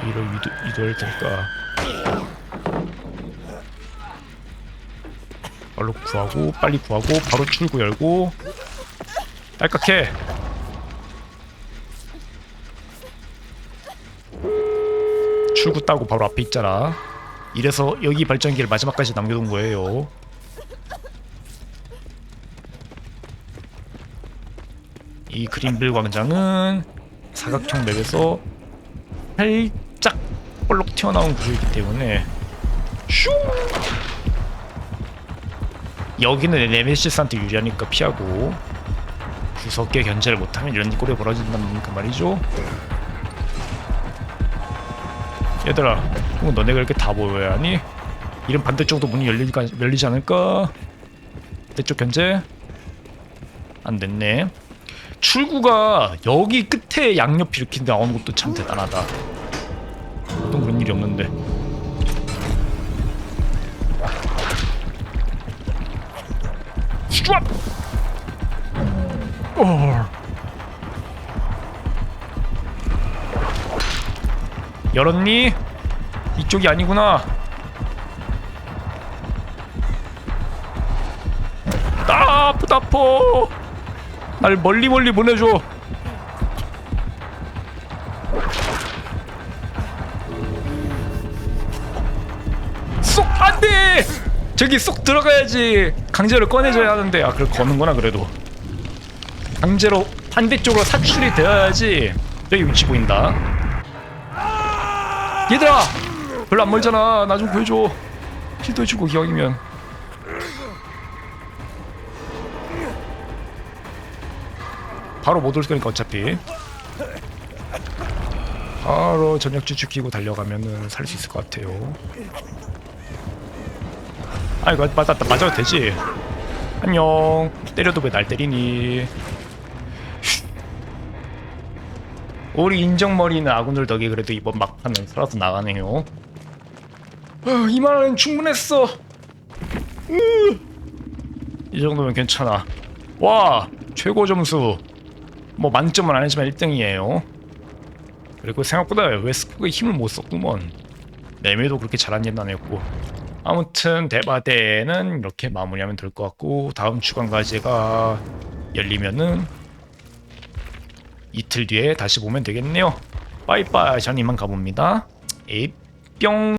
S1: 위로 이도할 테니까 바로 구하고 빨리 구하고 바로 출구 열고 딸깍해. 출구 따고 바로 앞에 있잖아. 이래서 여기 발전기를 마지막까지 남겨둔 거예요. 이 그린빌 광장은 사각형 맵에서 살짝 볼록 튀어나온 구조이기 때문에 슝! 여기는 네메시스한테 유리하니까 피하고 구석에 견제를 못하면 이런 꼴이 벌어진다는 그 말이죠. 얘들아, 그럼 너네가 이렇게 다 보여야 하니? 이런 반대쪽도 문이 열리지 않을까? 반대쪽 견제? 안 됐네. 출구가 여기 끝에 양옆 이렇게 나오는 것도 참 대단하다. 보통 그런 일이 없는데. 슈압! 열었니? 이쪽이 아니구나. 아, 아프다 아파. 날 멀리 보내줘. 쏙! 안돼! 저기 쏙 들어가야지. 강제로 꺼내줘야 하는데. 아, 그걸 거는구나. 그래도 강제로 반대쪽으로 사출이 되어야지. 여기 위치 보인다. 얘들아, 별로 안 멀잖아. 나 좀 구해줘. 힐도 해주고 기왕이면. 바로 못 올 거니까 어차피 바로 전력주 죽이고 달려가면은 살 수 있을 것 같아요. 아, 이거 맞아도 되지. 안녕. 때려도 왜 날 때리니. 우리 인정머리는 아군들 덕에 그래도 이번 막판은 살아서 나가네요. 이만하면 충분했어. 이 정도면 괜찮아. 와, 최고 점수. 뭐 만점은 아니지만 1등이에요. 그리고 생각보다 웨스코가 힘을 못 썼구먼. 내매도 그렇게 잘한 옛날이었고. 아무튼 대바대는 이렇게 마무리하면 될 것 같고, 다음 주간까지가 열리면은 이틀 뒤에 다시 보면 되겠네요. 빠이빠이. 전 이만 가봅니다. 에잇 뿅.